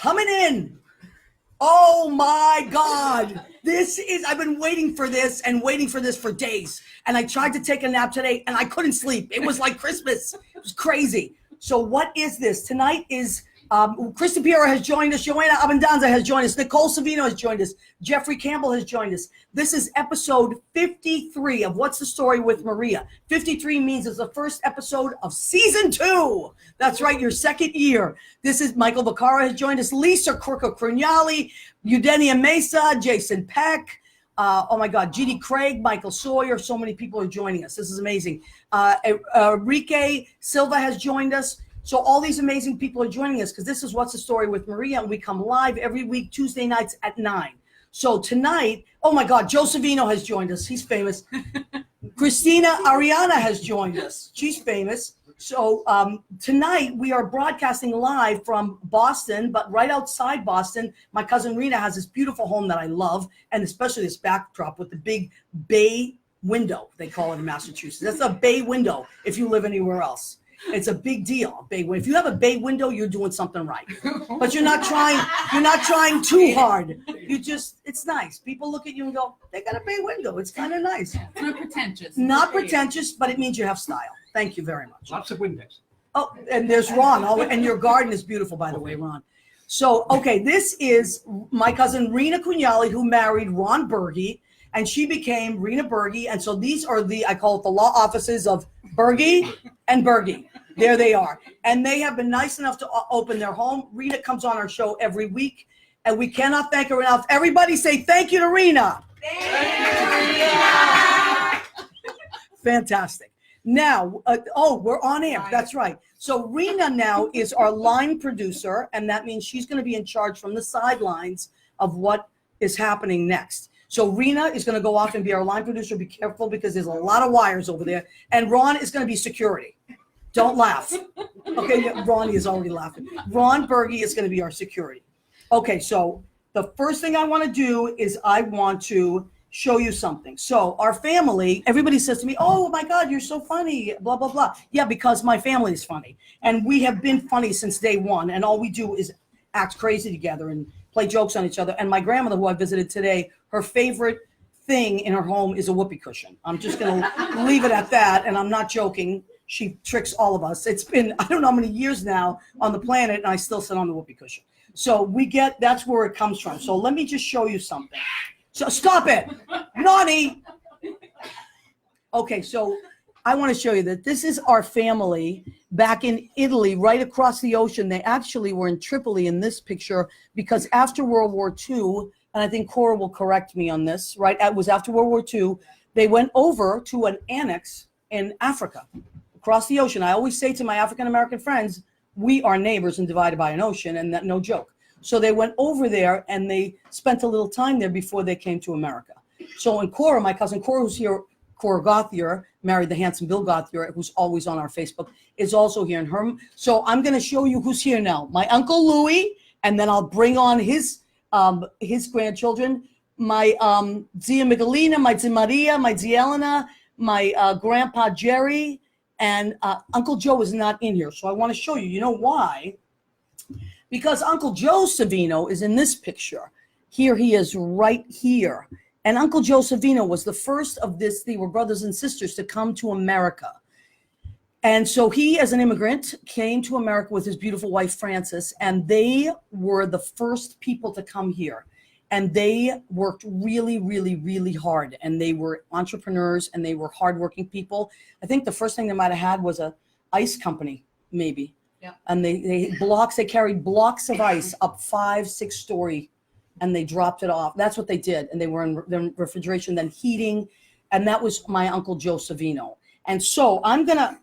coming in. Oh my God. I've been waiting for this for days. And I tried to take a nap today and I couldn't sleep. It was like Christmas. It was crazy. So what is this? Tonight is Kristen Piera has joined us. Joanna Abendanza has joined us. Nicole Savino has joined us. Jeffrey Campbell has joined us. This is episode 53 of What's the Story with Maria. 53 means it's the first episode of season 2. That's right, your second year. This is Michael Vaccaro has joined us. Lisa Crignali, Eudenia Mesa, Jason Peck. Oh my God, G.D. Craig, Michael Sawyer. So many people are joining us. This is amazing. Enrique Silva has joined us. So all these amazing people are joining us because this is What's the Story with Maria, and we come live every week, Tuesday nights at 9. So tonight, oh my God, Joe Savino has joined us. He's famous. Christina Ariana has joined us. She's famous. So tonight we are broadcasting live from Boston, but right outside Boston, my cousin Rena has this beautiful home that I love, and especially this backdrop with the big bay window, they call it in Massachusetts. That's a bay window if you live anywhere else. It's a big deal, a bay window. If you have a bay window, you're doing something right. But you're not trying too hard. It's nice. People look at you and go, they got a bay window. It's kind of nice. It's not pretentious. Not pretentious, but it means you have style. Thank you very much. Lots of windows. Oh, and there's Ron. Oh, and your garden is beautiful, by the way, Ron. So, okay, this is my cousin Rena Cugnali, who married Ron Berge, and she became Rena Berge. And so these are I call it the law offices of Berge and Berge. There they are. And they have been nice enough to open their home. Rena comes on our show every week, and we cannot thank her enough. Everybody say thank you to Rena. Thank you, Rena. Fantastic. Now, we're on air. That's right. So Rena now is our line producer, and that means she's going to be in charge from the sidelines of what is happening next. So Rena is going to go off and be our line producer. Be careful because there's a lot of wires over there. And Ron is going to be security. Don't laugh. Okay, Ronnie is already laughing. Ron Berge is going to be our security. Okay, so the first thing I want to do is I want to show you something. So our family, everybody says to me, oh my God, you're so funny, blah, blah, blah. Yeah, because my family is funny. And we have been funny since day one. And all we do is act crazy together and play jokes on each other. And my grandmother, who I visited today, her favorite thing in her home is a whoopee cushion. I'm just going to leave it at that. And I'm not joking. She tricks all of us. It's been, I don't know how many years now on the planet, and I still sit on the whoopee cushion. So that's where it comes from. So let me just show you something. So stop it, naughty. Okay, so I want to show you that this is our family back in Italy, right across the ocean. They actually were in Tripoli in this picture because after World War II, and I think Cora will correct me on this, right? It was after World War II, they went over to an annex in Africa, across the ocean. I always say to my African-American friends, we are neighbors and divided by an ocean, and that no joke. So they went over there and they spent a little time there before they came to America. So when Cora, my cousin Cora, who's here, Cora Gauthier, married the handsome Bill Gauthier, who's always on our Facebook, is also here in her. So I'm going to show you who's here now. My Uncle Louie, and then I'll bring on his grandchildren. My Zia Miguelina, my Zia Maria, my Zia Elena, my Grandpa Jerry, and Uncle Joe is not in here. So I want to show you. You know why? Because Uncle Joe Savino is in this picture. Here he is right here. And Uncle Joe Savino was the first of this. They were brothers and sisters to come to America. And so he, as an immigrant, came to America with his beautiful wife, Frances, and they were the first people to come here. And they worked really, really, really hard. And they were entrepreneurs and they were hardworking people. I think the first thing they might have had was a ice company, maybe. Yeah. And they carried blocks of ice up 5-6 story, and they dropped it off. That's what they did. And they were in refrigeration, then heating. And that was my Uncle Joe Savino. And so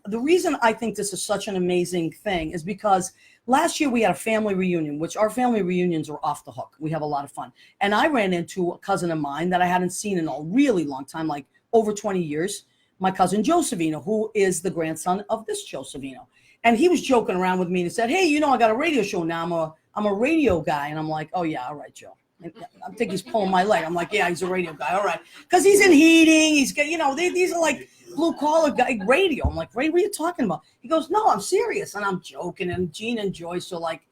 the reason I think this is such an amazing thing is because last year we had a family reunion, which our family reunions are off the hook. We have a lot of fun. And I ran into a cousin of mine that I hadn't seen in a really long time, like over 20 years, my cousin Joe Savino, who is the grandson of this Joe Savino. And he was joking around with me and said, hey, I got a radio show now. I'm a radio guy. And I'm like, oh yeah, all right, Joe. I think he's pulling my leg. I'm like, yeah, he's a radio guy. All right. Because he's in heating. He's got, these are like blue collar guy radio. I'm like, Ray, what are you talking about? He goes, no, I'm serious. And I'm joking. And Gene and Joyce are like,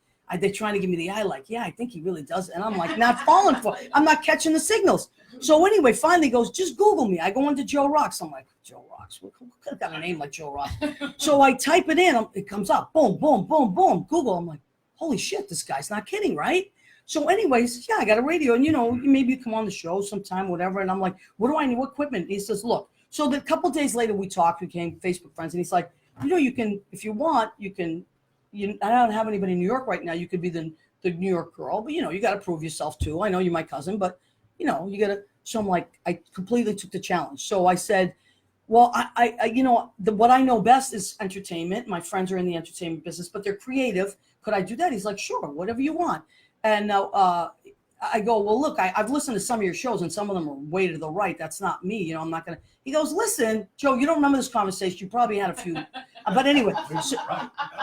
they're trying to give me the eye like, yeah, I think he really does. And I'm like, not falling for it. I'm not catching the signals. So anyway, finally he goes, just Google me. I go into Joe Rocks. I'm like, Joe Rocks? Who could have got a name like Joe Rocks? So I type it in. It comes up. Boom, boom, boom, boom. Google. I'm like, holy shit, this guy's not kidding, right? So anyways, yeah, I got a radio. And, maybe you come on the show sometime, whatever. And I'm like, what do I need? What equipment? He says, look. So a couple of days later, we talked. We became Facebook friends. And he's like, you can, if you want, I don't have anybody in New York right now. You could be the New York girl. But, you got to prove yourself, too. I know you're my cousin. But, you got to. So I'm like, I completely took the challenge. So I said, well, what I know best is entertainment. My friends are in the entertainment business, but they're creative. Could I do that? He's like, sure, whatever you want. And now I go, well, look, I've listened to some of your shows and some of them are way to the right. That's not me. I'm not going to. He goes, listen, Joe, you don't remember this conversation. You probably had a few. But anyway,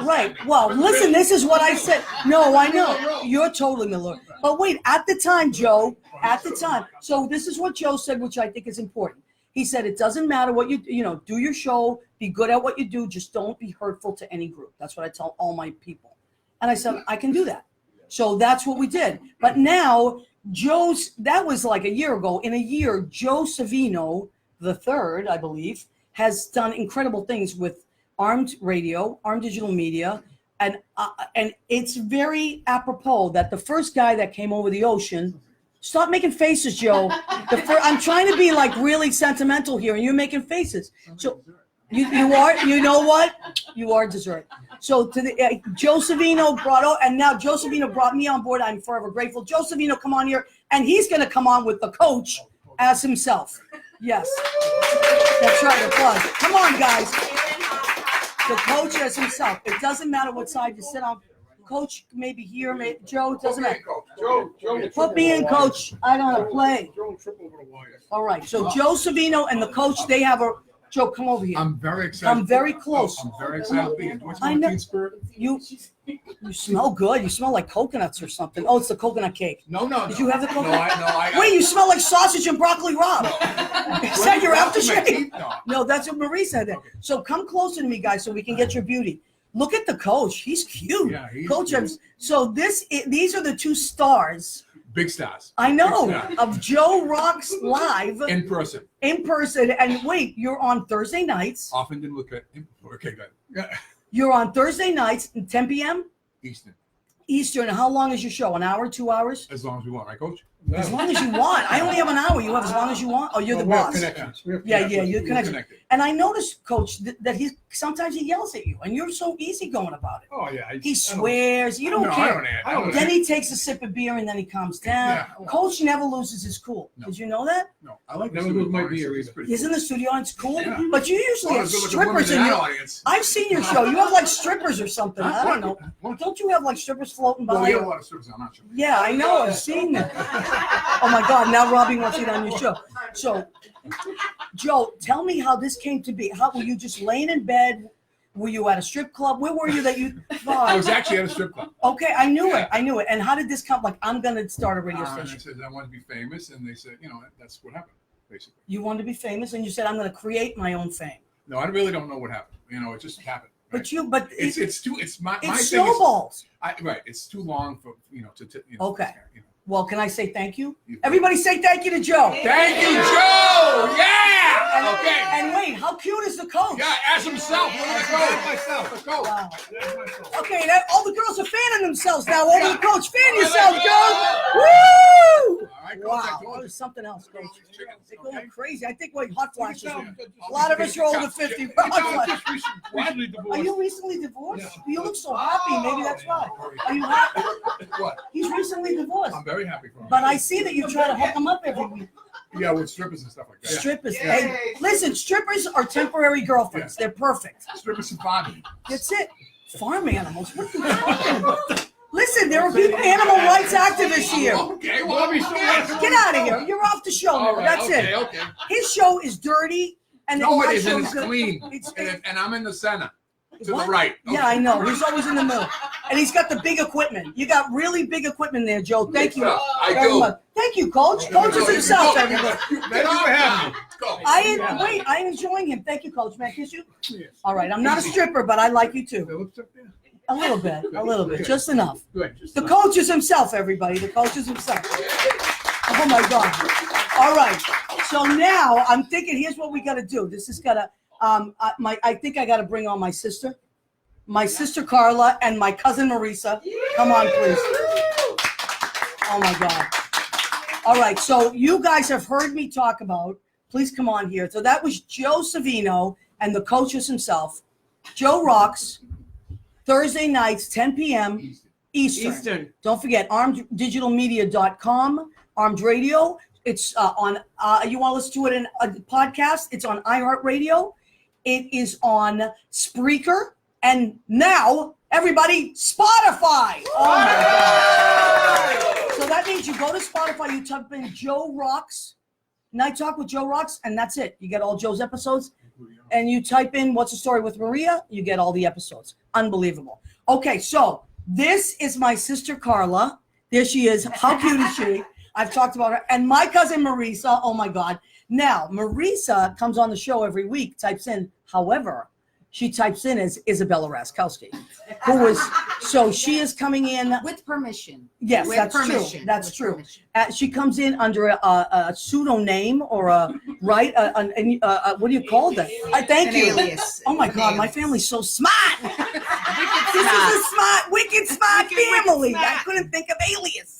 right. Well, listen, this is what I said. No, I know. You're totally Miller. But wait, at the time, Joe, so this is what Joe said, which I think is important. He said, it doesn't matter what do your show, be good at what you do, just don't be hurtful to any group. That's what I tell all my people. And I said, I can do that. So that's what we did. But now, that was like a year ago. In a year, Joe Savino, the third, I believe, has done incredible things with Armed Radio, Armed Digital Media. And it's very apropos that the first guy that came over the ocean, stop making faces, Joe. I'm trying to be like really sentimental here, and you're making faces. So you are, you know what? You are dessert. So to Joe Savino and now Joe Savino brought me on board. I'm forever grateful. Joe Savino, come on here, and he's going to come on with the coach as himself. Yes, that's right. Applause. Come on, guys. The coach as himself. It doesn't matter what side you sit on. Coach, maybe here, maybe Joe. It doesn't matter. Joe, put me in, Coach. I don't want to play. All right. So Joe Savino and the coach, they have a. Joe, come over here. I'm very excited. I'm very close. I'm very excited to be here. I know. You smell good. You smell like coconuts or something. Oh, it's the coconut cake. No. Did you have the coconut? No. Wait, you smell like sausage and broccoli rabe. Is that your aftershave? No. No, that's what Marie said. Okay. So come closer to me, guys, so we can get your beauty. Look at the coach. He's cute. Yeah, he's Coach. cute. So these are the two stars. Big stars. I know, Big stars. of Joe Rocks Live. In person. And wait, you're on Thursday nights. Often didn't look at. Okay, good. Yeah. You're on Thursday nights at 10 p.m. Eastern. How long is your show? An hour, 2 hours? As long as we want, right, Coach? As long as you want. I only have an hour. You have as long as you want. Oh, you're the boss. Yeah, you're connected. And I noticed, Coach, that sometimes he yells at you, and you're so easygoing about it. Oh yeah. He swears. You don't No, care. I don't. Then he takes a sip of beer and then he calms down. Yeah. Coach never loses his cool. No. Did you know that? No, I like Never lose my beer either. He's in the studio and it's cool. Yeah. But you usually have strippers in your your. audience. I've seen your show. You have like strippers or something. I don't know. Don't you have like strippers floating by? Well, we have a lot of strippers. I'm not sure. Yeah, I know. I've seen that. Oh my God! Now Robbie wants to get on your show. So, Joe, tell me how this came to be. How were you just laying in bed? Were you at a strip club? Where were you that you thought? I was actually at a strip club. Okay, I knew it. And how did this come? Like, I'm gonna start a radio I station. said I wanted to be famous, and they said, that's what happened, basically. You wanted to be famous, and you said, I'm gonna create my own fame. No, I really don't know what happened. It just happened. Right? It's my it thing snowballs. Right. It's too long for Okay. Well, can I say thank you? You- Everybody say thank you to Joe. Thank you, Joe. Yeah. And, Okay. And wait, how cute is the coach? Yeah, ask himself. Myself. Wow. Okay, all the girls are fanning themselves now over the coach. Fan yourself, girls. Woo! All right, Coach, Wow, I told that you. was something else, coach. Chickens, They're okay? going crazy. I think hot flashes. A A lot of us are over 50. Hot flash. Recently Are divorced. you recently divorced? Yeah. You look so happy. Maybe that's why. Are you happy? What? He's recently divorced. I'm very happy for him. But I see that you try to hook him up every week. Yeah, with strippers and stuff like that. Strippers. Hey, listen, strippers are temporary girlfriends. They're perfect. Strippers and farming. That's it. Farm animals. What are you talking about? Listen, there are people, animal rights activists here. Okay, well, Get out of here. You're off the show. All right, That's okay, it. Okay. His show is dirty. And No, my it isn't. show It's is good. clean. It's- And I'm in the center. To What? the right. Yeah, I know. He's always in the middle. And he's got the big equipment. You got really big equipment there, Joe. Thank you. I very do. much. Thank you, Coach. Coach is himself, everybody. Thank you for having me. Go. I'm enjoying him. Thank you, Coach. May I kiss you? All right. I'm not a stripper, but I like you too. A little bit, just enough. Good. Just The enough. coach is himself, everybody. The coach is himself. Oh my God. All right. So now I'm thinking, here's what we got to do. This is gotta, I think I got to bring on my sister Carla, and my cousin Marisa. Come on, please. Oh my God. All right. So you guys have heard me talk about, please come on here. So that was Joe Savino and the coaches himself. Joe rocks. Thursday nights, 10 p.m. Eastern. Don't forget, armeddigitalmedia.com, Armed Radio. It's on, you want to listen to it in a podcast? It's on iHeartRadio. It is on Spreaker. And now, everybody, Spotify. Oh, my God. So that means you go to Spotify, you type in Joe Rocks, Night Talk with Joe Rocks, and that's it. You get all Joe's episodes. And you type in What's the Story with Maria, you get all the episodes. Unbelievable. Okay, so this is my sister Carla. There she is. How cute is she? I've talked about her. And my cousin Marisa. Oh my God. Now, Marisa comes on the show every week, types in, however, she types in as Isabella Raskowski, who is, so she is coming in. With permission. Yes, With that's permission. true. That's With true. permission. She comes in under a pseudonym or what do you call that? Thank An you. alias. Oh my An God, my alias. family's so smart. This is a smart, wicked smart family. I couldn't think of alias.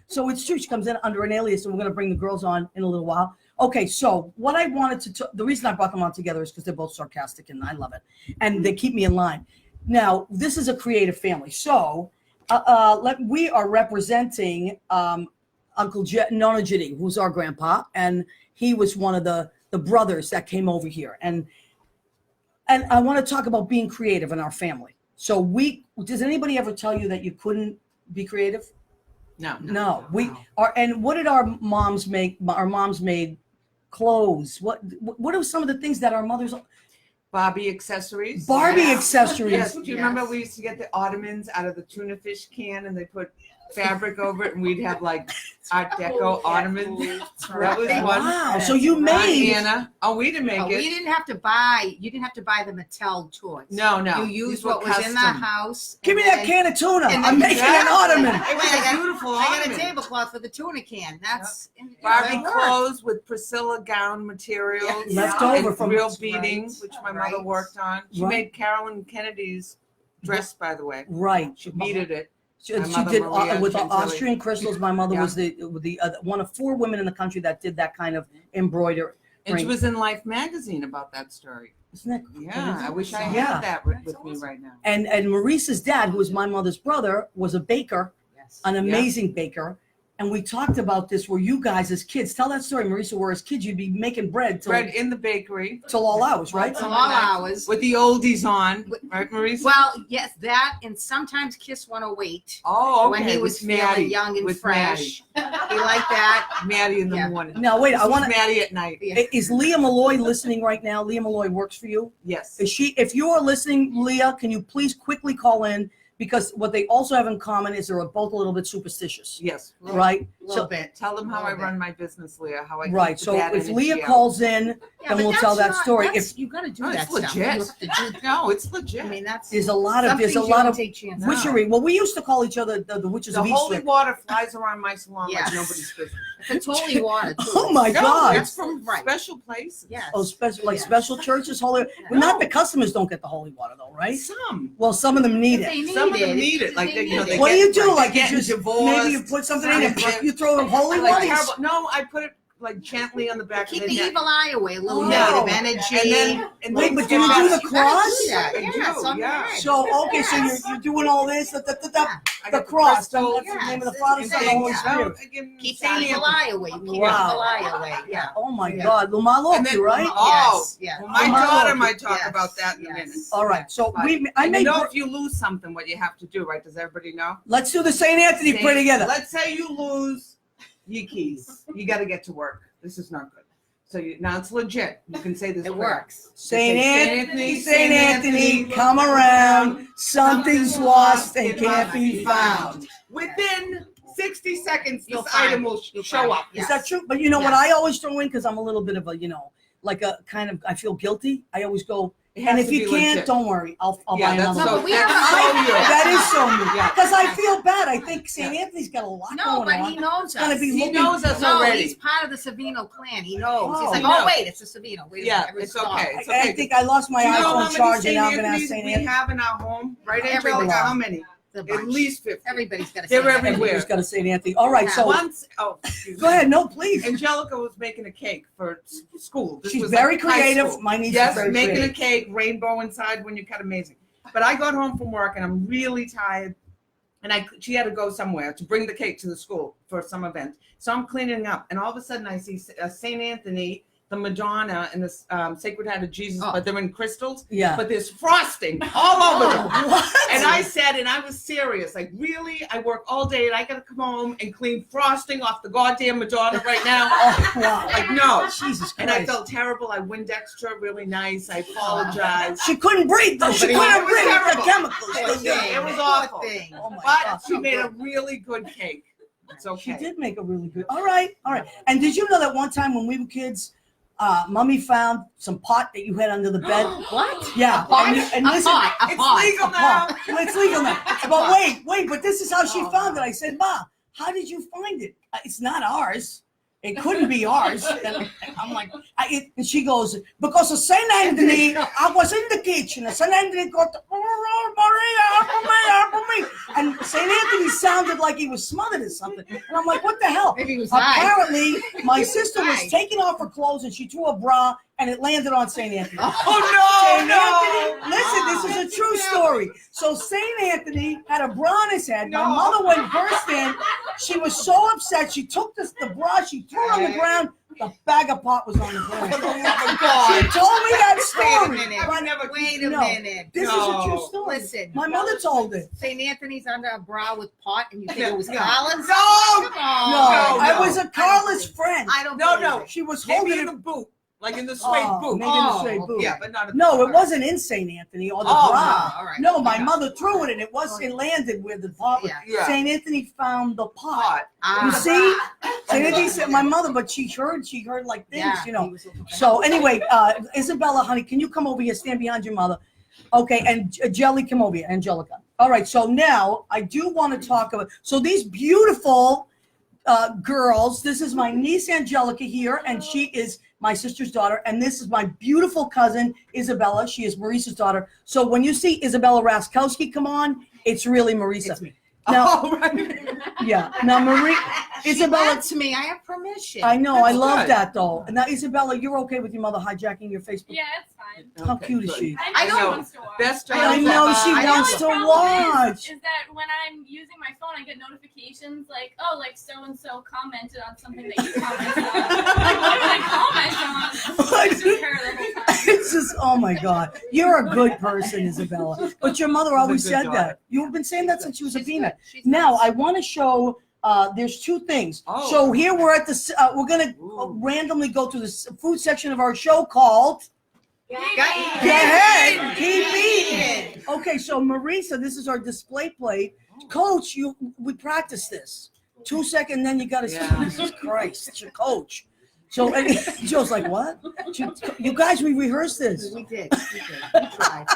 So it's true. She comes in under an alias, and we're going to bring the girls on in a little while. Okay, so what I wanted to, the reason I brought them on together is because they're both sarcastic, and I love it. And they keep me in line. Now, this is a creative family. So we are representing Uncle Nona Jitty, who's our grandpa, and he was one of the brothers that came over here. And I want to talk about being creative in our family. So does anybody ever tell you that you couldn't be creative? No. We are, and what did our moms make? Our moms made clothes. What are some of the things that our mothers? Barbie accessories. Accessories. Yes. Do you remember we used to get the ottomans out of the tuna fish can and they put fabric over it and we'd have like Art Deco ottomans? That was one. Wow. So you made. Anna. Oh, we didn't make Oh, it. we didn't have to buy. You didn't have to buy the Mattel toys. No. You These used were what was in the custom. house. Give me and that then- can of tuna. and I'm then- making an ottoman. It was I a beautiful got a ottoman. tablecloth for the tuna can. That's Barbie that worked. clothes with Priscilla gown materials. Yeah. Left over and from- real beading, Right. which my mother Right. worked on. She Right. made Carolyn Kennedy's dress, by the way. Right. She beaded it. She My mother, did Maria with Gentili. Austrian crystals. My mother Yeah. was the one of 4 women in the country that did that kind of embroidery. And she was in Life magazine about that story. Isn't that? Yeah, I wish I Yeah. had that with me right now. And Maurice's dad, who was my mother's brother, was a baker, Yes. an amazing baker. And we talked about this where you guys as kids, tell that story, Marisa, where as kids you'd be making bread till Bread in the bakery all hours, right? Till all hours. with the oldies on, right, Marisa? Well, yes, that and sometimes Kiss 108 Oh, okay. when he was with feeling Maddie, young and with fresh. He liked that. Maddie in the Yeah. morning. Now wait, This I was want to. Maddie at night. Yeah. Is Leah Malloy listening right now? Leah Malloy works for you. Yes. Is she? If you are listening, Leah, can you please quickly call in? Because what they also have in common is they're both a little bit superstitious, Yes. right? A little So bit. Tell them how I Little run my business, Leah. How I keep right. the So bad if energy Leah out. calls in, Yeah, then but we'll that's tell that not- story. that's- If you got to do No, that it's stuff. legit. You have to do- No, it's legit. I mean, that's there's a lot of some there's a things you lot don't of take chances. No. witchery. Well, we used to call each other the witches the of holy Eastwick. water flies around my salon Yes. like nobody's business. It's holy water. Too. Oh my No, God! it's from Right. special places. Yes. Oh, special like Yes. special churches, holy. Well, not the customers don't get the holy water though, right? Some. Well, some of them need If they it. need Some of them it, need it. Like, they you know, need they it. What do get- you do? they're Like you getting just divorced. maybe you put something in Some it, you throw the holy like water. terrible. No, I put it like gently on the back Keep of the the neck. evil eye away, a little Oh. negative energy. And Wait, then but do you do the You gotta cross? do that. I Yes, do, on the yeah. head. So okay, so Yes. you're doing all this. I The got cross. crystals. That's the name of the Yes, Father, it's Son, and the Holy yeah. Spirit. Keep the evil eye away. Keep the evil Wow. eye away. Yeah. Oh my Yeah. God, Lumalo, And then- you right? Oh, Yes, yes. well, my Oh, my daughter Lord. might talk Yes, about that in a yes. minute. All right, so But- I and made. you know, if you lose something, what you have to do, right? Does everybody know? Let's do the Saint Anthony prayer together. Let's say you lose your keys. You got to get to work. This is not good. So now it's legit. You can say this. It prayer. works. Saint Say, Anthony, Saint Anthony, come around. Something's lost and can't be found. Within 60 seconds, You'll this find item will it. You'll show find up. it. Is that true? But you know what Yes. I always throw in, because I'm a little bit of a, like a kind of, I feel guilty. I always go, It And has if to you be can't, legit. don't worry. I'll Yeah, buy that's another so, one. but we have that's so you. That is so me. Yeah. Because I feel bad. I think St. Anthony's got a lot No, going but on. he knows It's gonna us. be He looking- knows us No, already. he's part of the Savino clan. He knows. Oh, He's like, he knows. oh wait, it's the Savino. Wait a Yeah, minute, every it's stop. okay. It's I okay. think I lost my Do you know how iPhone many charger. St. Now I'm gonna ask Anthony's St. we Anthony. have in our home? Right, Everyone. Angelica? How many? The At bunch. least 50. Everybody's got to They're say everywhere. Everybody's got to St. Anthony. All right, so Once, excuse go me. ahead. No, please. Angelica was making a cake for school. This She's was very like high creative. school. My niece Yes, is very making creative. a cake, rainbow inside when you cut, amazing. But I got home from work and I'm really tired, and she had to go somewhere to bring the cake to the school for some event. So I'm cleaning up, and all of a sudden I see St. Anthony, the Madonna, and the Sacred Heart of Jesus, Oh. but they're in crystals. Yeah. But there's frosting all over them. What? And I said, and I was serious, like, really? I work all day and I gotta come home and clean frosting off the goddamn Madonna right now? Oh, wow. Like, no. Jesus Christ. And I felt terrible. I Windextra really nice. I apologize. She couldn't breathe though. She But it couldn't was breathe with terrible. the chemicals. It was- it was Poor awful. thing. Oh my But God. she made a really good cake. It's okay. She did make a really good. All right, all right. And did you know that one time when we were kids, Mommy found some pot that you had under the bed? What? Yeah. A pot? And A listen, pot. A It's pot. legal a now. pot. Well, it's legal now. But wait, but this is how she found it. I said, Ma, how did you find it? It's not ours. It couldn't be ours. And I'm like, and she goes, because of St. Anthony, I was in the kitchen. And St. Anthony goes, oh, Maria, help me. And St. Anthony sounded like he was smothered or something. And I'm like, what the hell? Maybe he was high. Apparently, my sister was High. taking off her clothes and she threw a bra and it landed on St. Anthony. Oh, St. no, Anthony, listen, this is a true story. So St. Anthony had a bra on his head. My No. mother went burst in. She was so upset. She took the bra, she threw it on the ground. The bag of pot was on the ground. Oh, my She God. told me that Wait a story. minute. I would never- Wait a No. minute. This is a No. true story. Listen. My mother told it. St. Anthony's under a bra with pot, and you think it was No. Carla's? No. Come on. No, I no. was a Carla's friend. I don't No, believe no. it. She was Maybe holding in it. a boot. Like in the suede boot. Maybe in the Oh, suede boot. Yeah, but not a No, it wasn't in St. Anthony or the Oh, bra. all right. No, my Okay. mother threw it and it landed where the pot was. Yeah. Yeah. St. Anthony found the pot. Pot. You Ah. see? St. Anthony said my mother, but she heard like things, Yeah, you know. he was looking for So help. anyway, Isabella, honey, can you come over here, stand behind your mother? Okay, and Jelly, come over here, Angelica. All right, so now I do want to talk about, so these beautiful girls, this is my niece Angelica here, and she is my sister's daughter, and this is my beautiful cousin, Isabella. She is Maurice's daughter. So when you see Isabella Raskowski come on, it's really Marisa. It's me. Now, Oh, right. yeah, now Marie, She Isabella, lets me. I have permission. I know, I That's love good. that though. Now, Isabella, you're okay with your mother hijacking your Facebook? Yeah, it's fine. How Okay, cute is good. she? I know. know. She wants to watch. Best job. I know she I wants The to only problem watch. Is that when I'm using my phone, I get notifications like, oh, like so and so commented on something that you commented on. Like, what did I comment on? It's just her the whole time. It's just, oh my God. You're a good person, Isabella. But your mother always She's a good said daughter. that. You've been saying that since she was a She's peanut. good. She's Now, nice. I want to show, there's two things. Oh. So here we're at the, we're going to Ooh. randomly go to the food section of our show called Got Go Ahead, Keep Eating. Okay, so Marisa, this is our display plate. Coach, we practice this. 2 seconds, then you got to Yeah. Jesus Christ, it's your coach. So and Joe's like, what? You guys, we rehearsed this. We did. We tried.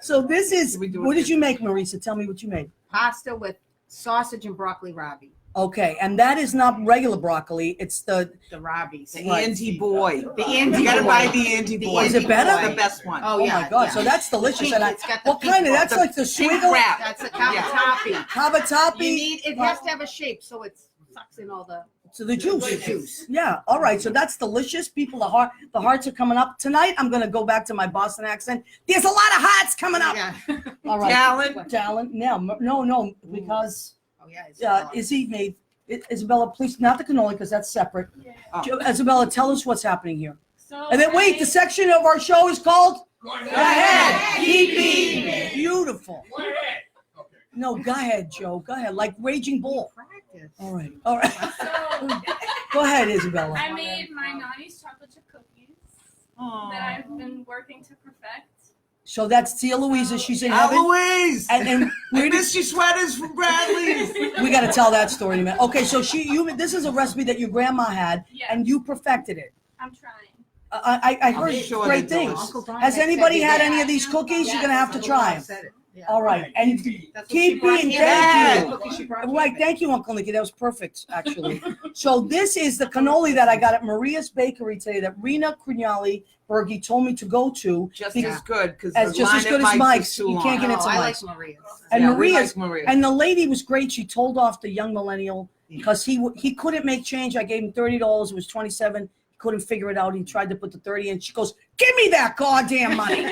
So this is, We do it what did you make, Marisa? Tell me what you made. Pasta with sausage and broccoli rabi. Okay, and that is not regular broccoli. It's the, The rabis. The Andy Boy. The Andy You gotta Boy. buy the Andy The Boy. Is it better? It's the best one. Oh, oh yeah. my God, yeah. so that's delicious. And I, It's got the what kind of, pink that's one. like the Pink swiggle? wrap. That's a cavatappi. You Cavatappi? need, it has to have a shape so it sucks in all the So the juice. The juice. Yeah. All right. So that's delicious. People, the hearts are coming up tonight. I'm gonna go back to my Boston accent. There's a lot of hearts coming up. Yeah. All right. Talent. Talent. No, because Oh yeah. It's Izzy made Isabella. Please, not the cannoli because that's separate. Yeah. Oh. Isabella, tell us what's happening here. So And then wait, the section of our show is called Go Go Ahead, Keep Eating. Beautiful. Go ahead. Okay. No, go ahead, Joe. Go ahead, like Raging Bull. practice. All right. All right. So Go ahead, Isabella. I made my Naughty's chocolate chip cookies that I've been working to perfect. So that's Tia Louisa. She's in heaven. Eloise. And I where did miss your sweaters from Bradley's. we got to tell that story in a minute. Okay, so this is a recipe that your grandma had, Yes. and you perfected it. I'm trying. I heard sure great they're things. delicious. Uncle Brian Has said anybody they had did. any of these cookies? You're gonna have to Uncle try Brian them. said it. Yeah. All right, and That's what keep she brought being me. thank Yeah. you. Right, thank you, Uncle Nicky. That was perfect, actually. So this is the cannoli that I got at Maria's Bakery today that Rena Crignali Bergie told me to go to. Just because- as good because as just as good as Mike's. You can't get No, into I like Mike's. Maria's. And yeah, we Maria's- like Maria. And the lady was great. She told off the young millennial because he couldn't make change. I gave him $30. It was 27. He couldn't figure it out. He tried to put the 30 in. She goes, "Give me that goddamn money."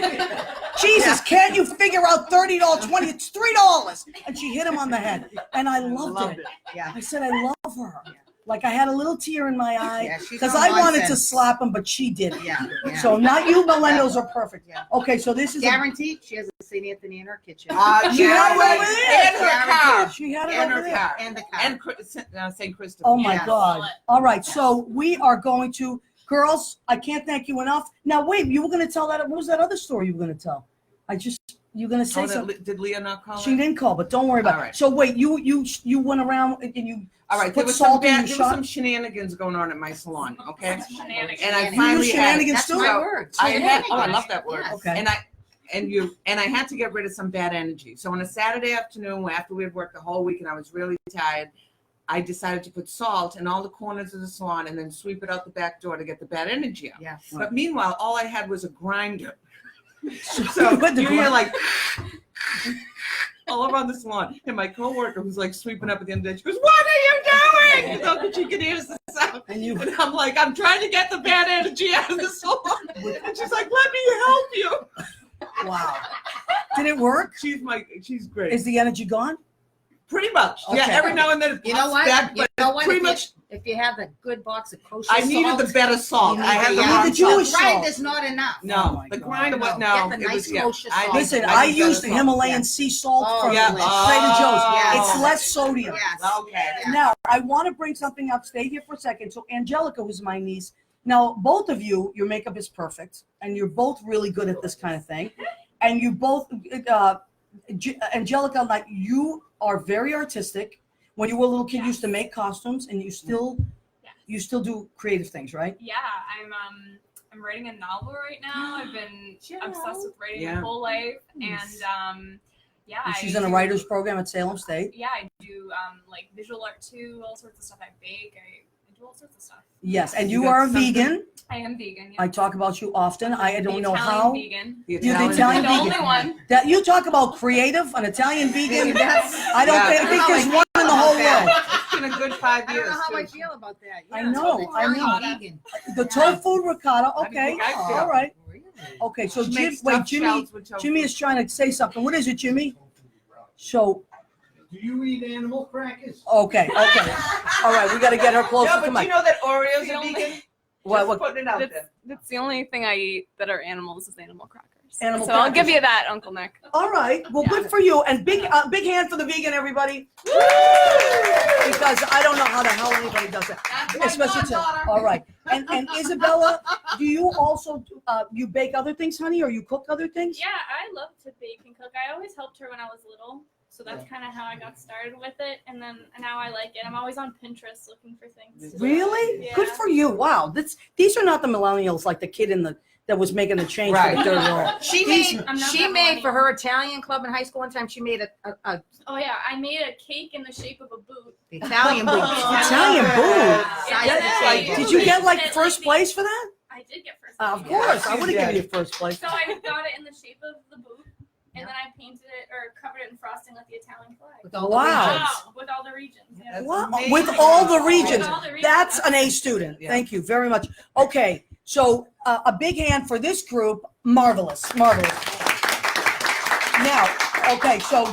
Jesus, can't you figure out $30, 20? It's $3. And she hit him on the head. And I loved it. Yeah. I said, I love her. Like I had a little tear in my eye Yeah, she's because on I my wanted to sense. slap him, but she didn't. Yeah. Yeah. So not you millennials are perfect. Yeah. Okay, so this is a, Guaranteed, she has a St. Anthony in her kitchen. She had it over there. And her car. she had it And over her there. car. And the car. And St. Christopher. Oh my Yes. God. All right. So we are going to, girls, I can't thank you enough. Now, wait, you were going to tell that. What was that other story you were going to tell? You were going to say Oh, something. did Leah not call She it? didn't call, but don't worry about All it. right. So wait, you went around and you All right, there put was some salt in bad, your there was shot? some shenanigans going on at my salon, okay? Shenanigans. And I You do finally had, shenanigans That's too? my word. I had, oh, I Shenanigans. love that word. Yes. Okay. And I had to get rid of some bad energy. So on a Saturday afternoon, after we had worked the whole week and I was really tired, I decided to put salt in all the corners of the salon and then sweep it out the back door to get the bad energy out. Yes. But meanwhile, all I had was a grinder. So So you put the you hear grind- like all around the salon. And my coworker who's like sweeping up at the end of the day, she goes, "What are you doing?" So that she could hear the sound. and you And I'm like, "I'm trying to get the bad energy out of the salon." And she's like, "Let me help you." wow. Did it work? She's great. Is the energy gone? Pretty much. Okay. Yeah, every now and then it You know pops what? back, You but know what? pretty If you- much If you have a good box of kosher I needed salt, the better salt. you I had the yeah. wrong You need the Jewish salt. Right, salt. there's not enough. Oh No, my the God. grinder was No, no. get the It nice was yeah. kosher I salt. need- Listen, I I need use better the salt. Himalayan Yeah. sea salt Oh, from Yeah. Trader Joe's. Yes. It's less sodium. Yes. Okay. Yeah. Now, I want to bring something up. Stay here for a second. So, Angelica, who's my niece, now, both of you, your makeup is perfect, and you're both really good at this kind of thing. And you both, Angelica, like, you are very artistic. When you were a little kid, you used to make costumes, and you still do creative things, right? Yeah, I'm writing a novel right now. I've been obsessed with writing Yeah. my whole life, Nice. and yeah, And she's I in a do- writer's program at Salem State. Yeah, I do like visual art too, all sorts of stuff. I bake, I do all sorts of stuff. Yes, and You you got are a something? vegan. I am vegan. I Yeah. talk about you often. I don't The know Italian how. Vegan. The You're the The Italian only vegan. one. That you talk about creative, an Italian vegan. I don't Yeah. think there's one in the whole world. It's been a good 5 I years. don't know how I too. feel about that. I Yeah, know, totally I know. vegan. The tofu ricotta. How do you Okay, think I feel? all right. Really? Okay, so She Jim, makes wait, stuffed Jimmy. shells with tofu. Jimmy is trying to say something. What is it, Jimmy? So, Do you eat animal crackers? okay. All right, we got to get her closer No, to but Mike. you know that Oreos The are only- vegan? What? Just putting it out That's, there. that's the only thing I eat that are animals is animal crackers. Animal so I'll crackers. give you that, Uncle Nick. All right. Well, Yeah. good for you. And big hand for the vegan, everybody. Because I don't know how the hell anybody does that. Especially to, all right. And Isabella, do you also you bake other things, honey, or you cook other things? Yeah, I love to bake and cook. I always helped her when I was little. So that's kind of how I got started with it. And then now I like it. I'm always on Pinterest looking for things. to do. Really? Yeah. Good for you. Wow. These are not the millennials like the kid that was making the change for the Right. third world. She These- made I'm not she that made for millennial. her Italian club in high school one time. She made a Oh yeah, I made a cake in the shape of a boot. Italian boot. Italian boot. Size Yeah. of the table. Did you get like It, first the- place for that? I did get first. Of place. course. I would have Yeah. given you first place. So I got it in the shape of the boot, and then I painted it or covered it in frosting like the Italian flag. With all Wow. the regions. With all the regions. Yeah. That's Wow. amazing. With all the regions. With all the regions. That's an A student. Yeah. Thank you very much. Okay, so a big hand for this group. Marvelous. Now, okay, so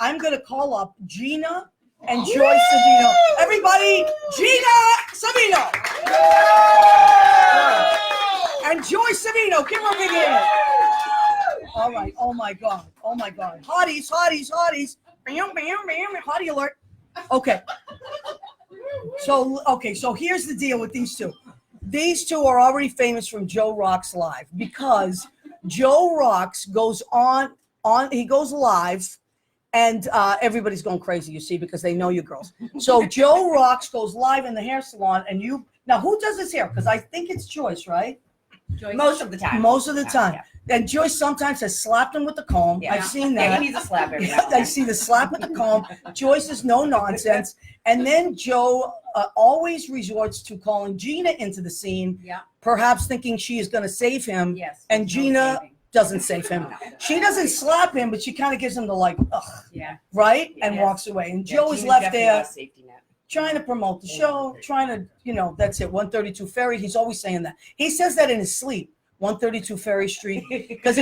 I'm going to call up Gina and Joyce Savino. Everybody, Gina Savino. And Joyce Savino. Give her a big hand. All right. Oh, my God. Hotties. Bam, bam, bam. Hottie alert. Okay. So here's the deal with these two. These two are already famous from Joe Rocks Live because Joe Rocks goes he goes live and everybody's going crazy, you see, because they know you girls. So Joe Rocks goes live in the hair salon and now who does his hair? Because I think it's Joyce, right? Joyce? Most of the time. Most of the time. Yeah. And Joyce sometimes has slapped him with the comb. Yeah. I've seen Yeah, that. he needs a slap every now and I then. see the slap with the comb. Joyce is no nonsense. And then Joe always resorts to calling Gina into the scene, Yeah. perhaps thinking she is going to save him. Yes. And no Gina saving. doesn't save him. She doesn't slap him, but she kind of gives him the like, ugh, Yeah. right? And Yes. walks away. And Yeah, Joe is Gina's left definitely there not a safety net. trying to promote the show, trying to, that's it, 132 Ferry. He's always saying that. He says that in his sleep, 132 Ferry Street. Because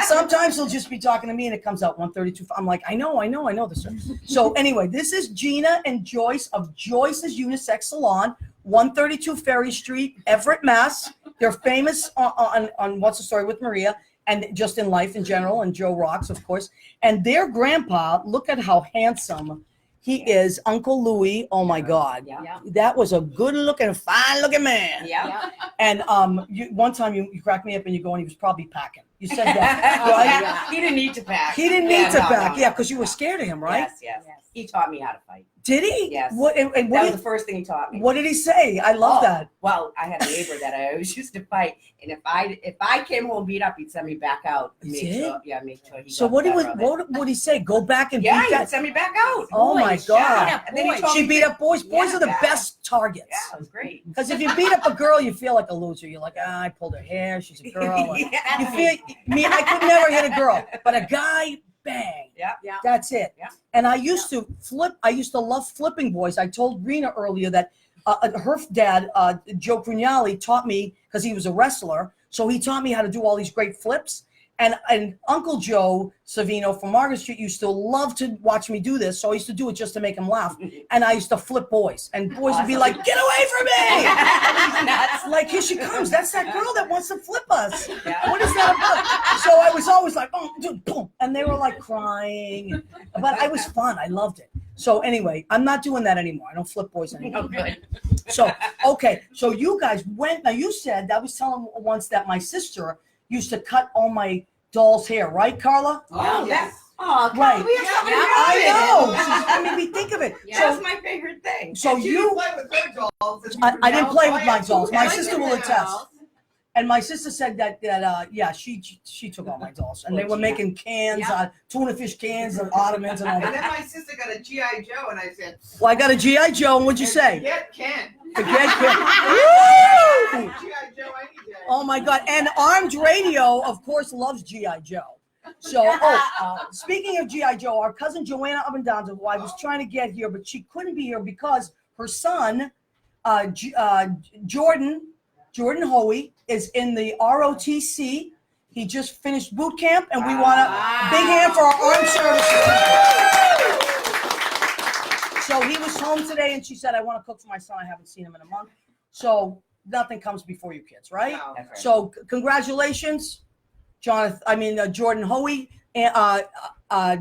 sometimes he'll just be talking to me and it comes out 132. I'm like, I know this. So anyway, this is Gina and Joyce of Joyce's Unisex Salon, 132 Ferry Street, Everett, Mass. They're famous on What's the Story with Maria and just in life in general, and Joe rocks, of course. And their grandpa, look at how handsome he is, Uncle Louis. Oh my God. Yeah. Yeah. That was a good looking, fine looking man. Yeah. And one time you cracked me up and you go, and he was probably packing. You said that, right? Yeah. He didn't need to pack. He didn't need Yeah, to no, pack, no, yeah, no. because you were scared of him, right? Yes, yes. Yes. He taught me how to fight. Did he? Yes. What? And That what was did, the first thing he taught me. what did he say? I love Oh, that. Well, I had a neighbor that I always used to fight, and if I came home beat up, he'd send me back out. He Make did? sure, yeah, make sure he. So got what the did better of it. what would he say? Go back and Yeah, beat he'd that. send me back out. Oh my Boys, God. yeah, And then he boys. told She me beat up boys. Boys Yeah. are the best targets. Yeah, it was great. Because if you beat up a girl, you feel like a loser. You're like, I pulled her hair. She's a girl. And Yeah. you feel me. I could never hit a girl, but a guy, bang. Yeah. Yeah. That's it. Yeah. And I used to flip. I used to love flipping boys. I told Rena earlier that her dad, Joe Crugnali, taught me because he was a wrestler. So he taught me how to do all these great flips. And Uncle Joe Savino from Margaret Street used to love to watch me do this. So I used to do it just to make him laugh. And I used to flip boys. And boys would be like, get away from me. Nuts. Like, here she comes. That's that girl that wants to flip us. Yeah. What is that about? So I was always like, oh, dude, boom. And they were like crying. But I was fun. I loved it. So anyway, I'm not doing that anymore. I don't flip boys anymore. Oh, good. So, okay. So you guys went, now you said, I was telling once that my sister used to cut all my doll's hair, right, Carla? Oh, yes. Oh, Right. God, we have something Yeah. I in know. it. I mean, we think of it. Yeah. That's my favorite thing. So She you, didn't play with her dolls. and I you didn't know, play with I my had dolls. two My guys sister in will the attest. house. and my sister said that yeah, she took all my dolls, and they were making cans, Yeah. tuna fish cans, and ottomans, and all And that. then my sister got a G.I. Joe, and I said, Well, I got a GI Joe, and what'd you say? Get Ken. Forget Ken. Woo! G.I. Joe any day. Oh my God! And Armed Radio, of course, loves GI Joe. So, speaking of GI Joe, our cousin Joanna Abundanza, who I was trying to get here, but she couldn't be here because her son, Jordan Hoey, is in the ROTC. He just finished boot camp, and we want a big hand for our armed services. So he was home today, and she said, "I want to cook for my son. I haven't seen him in a month." So nothing comes before you kids, right? No. That's right. So congratulations, Jordan Hoey and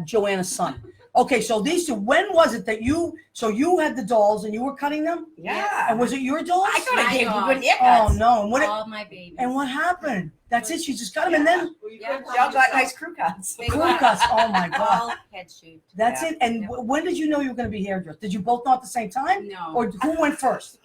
Joanna's son. Okay, so these two, when was it that you had the dolls and you were cutting them? Yeah. And was it your dolls? I thought I My gave you dogs. good Oh haircuts. no! And All my babies. what happened? That's it. She just cut them, and then Well, you Yeah. couldn't Y'all got yourself. nice crew cuts. They crew were cuts. Oh my God! all head shaved. That's Yeah. it. And Yeah. when did you know you were going to be hairdressed? Did you both know at the same time, No. or who went first?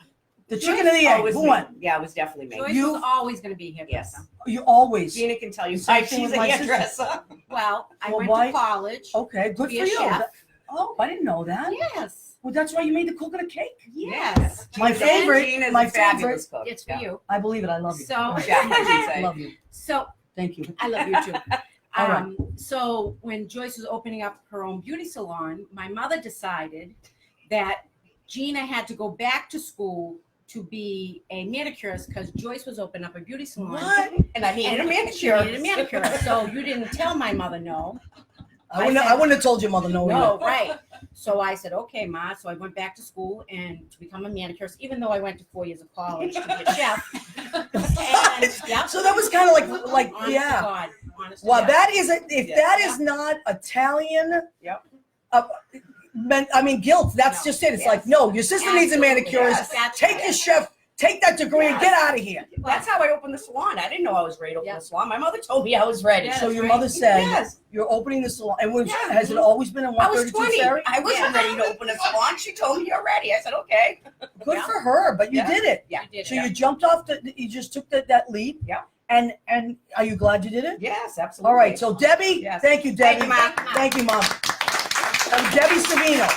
The chicken or the Oh, egg? it was Who me. went? Yeah, it was definitely me. Joyce You- was always going to be here. Yes. You always. Gina can tell you Same why thing she's with a my sister. hairdresser. Well, I Well, went why- to college. Okay, good Be for a you. chef. Oh, I didn't know that. Yes. Well, that's why you made the coconut cake. Yes. My Gina's a- favorite. Gina's My a fabulous cook. It's for Yeah. you. I believe it. I love you. So, Yeah, I should I say. love you. so Thank you. I love you too. All right. So when Joyce was opening up her own beauty salon, my mother decided that Gina had to go back to school to be a manicurist because Joyce was opening up a beauty salon. What? And I needed a She manicure. needed a manicurist. So you didn't tell my mother no. I wouldn't have told your mother no. No, right. So I said, okay, Ma. So I went back to school and to become a manicurist, even though I went to 4 years of college to be a chef. And, yep. So that was kind of like Honest to yeah. God. Honest to Well, God. that is if Yeah. that is not Italian. Yep. I mean, guilt. That's No. just it. It's Yes. like, no, your sister needs a Absolutely. manicurist. Yes, that's Take right. your chef. take that degree and get out of here. That's how I opened the salon. I didn't know I was ready to open Yeah. the salon. My mother told me I was ready. Yeah, So that's your right. mother said, Yes. you're opening the salon. And Yeah. has it always been in I was 132 20. Ferry? I wasn't ready to open a salon. She told me you're ready. I said, okay. Good Yeah. for her, but you Yeah. did it. Yeah. You did So it. you jumped off you just took that leap. Yeah. And are you glad you did it? Yes, absolutely. All right. So Debbie, Yes. thank you, Debbie. Thank you, Mom. Thank you, Mom. Debbie Savino.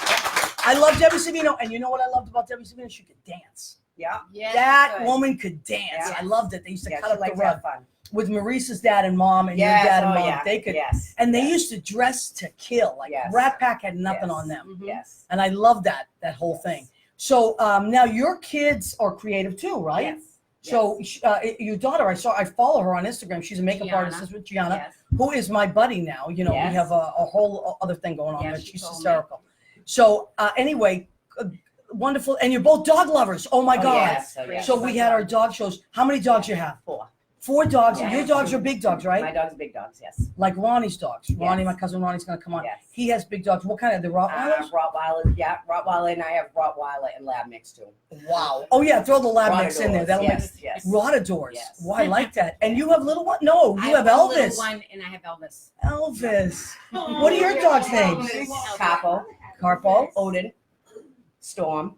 I love Debbie Savino, and you know what I loved about Debbie Savino? She could dance. Yeah. Yes, That good. woman could dance. Yeah. I loved it. They used to Yeah, cut she up the likes to have rug fun. with Maurice's dad and mom, and Yes, your dad and oh, mom. yeah. They could, Yes. and they yes. used to dress to kill. Like Yes. Rat Pack had nothing Yes. on them, Mhm. Yes. and I love that whole thing. So now your kids are creative too, right? Yes. So your daughter, I follow her on Instagram. She's a makeup Gianna. artist with Gianna, Yes. who is my buddy now. You know, we Yes. have a whole other thing going on Yeah, there. she She's told me. hysterical. So anyway, wonderful, and you're both dog lovers. Oh my Oh, God! yes, oh, yes. So we had our dog shows. How many dogs you have? 4. 4 dogs. And Yeah. your dogs are big dogs, right? My dog's big dogs. Yes. Like Ronnie's dogs. Ronnie, Yes. my cousin Ronnie's gonna come on. Yes. He has big dogs. What kind of the Rottweilers? Rottweiler. Yeah, Rottweiler, and I have Rottweiler and Lab mix too. Wow. Oh yeah, throw the lab mix in there. Rottadors, That'll yes, yes. make Rottadors. Yes. Wow, I like that. And you have little one? No, you I have a little Elvis. one, and I have Elvis. Elvis. What are your dogs' names? Capo, Carpo. Odin, Storm,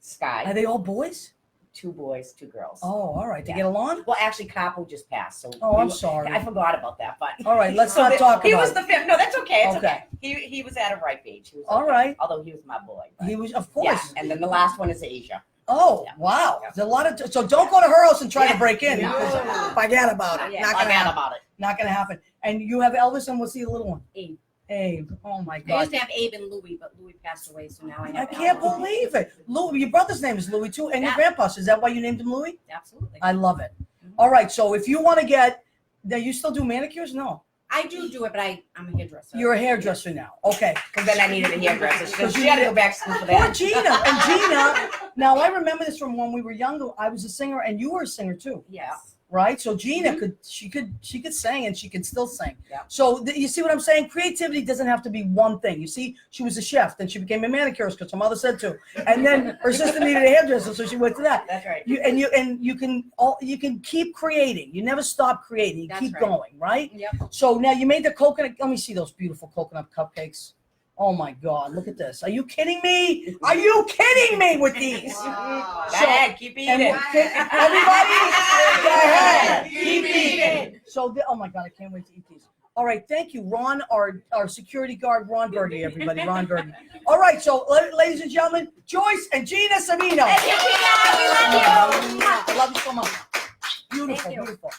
Sky. Are they all boys? 2 boys, 2 girls. Oh, all right. They Yeah. get along? Well, actually, Capo just passed. So Oh, I'm we- sorry. I forgot about that, but All right, let's So not the- talk He about was it. the fifth. No, that's okay. It's Okay. okay. He was at a ripe age. He was All okay. right. Although he was my boy. but- He was, of Yeah, course. and then the last one is Asia. Oh, Yeah. wow. Yeah. There's a lot of, so don't go to her house and try to Yeah. break in. No. because Forget about it. Yeah, Not gonna forget happen. about it. Not gonna happen. And you have Elvis, and what's the little one? Abe. Abe. Oh my I God. used to have Abe and Louie, but Louie passed away, so now I have I can't Elvis. believe it. Louis, your brother's name is Louis too, and your Yeah. grandpa's. Is that why you named him Louis? Absolutely. I love it. All right, so if you want to get, now you still do manicures? No, I do it, but I'm a hairdresser. you're a hairdresser now. Okay. Because then I needed a hairdresser. So Because she you had to need- go back to school for Poor that. Gina. And Gina, now I remember this from when we were younger. I was a singer, and you were a singer too, Yes. right? So Gina could sing, and she could still sing. Yeah. So you see what I'm saying? Creativity doesn't have to be one thing. You see, she was a chef, then she became a manicurist because her mother said to, and then her sister needed a hairdresser, so she went to that. That's right. You can keep creating. You never stop creating. You That's keep right. going, right? Yep. So now you made the coconut. Let me see those beautiful coconut cupcakes. Oh my God, look at this. Are you kidding me? Are you kidding me with these? Go ahead, keep And eating. everybody, go ahead, keep eating. So, oh my God, I can't wait to eat these. All right, thank you, Ron, our security guard, Ron Berge, everybody, Ron Berge. All right, so ladies and gentlemen, Joyce and Gina Savino. I love you so much. Beautiful, Thank you. beautiful.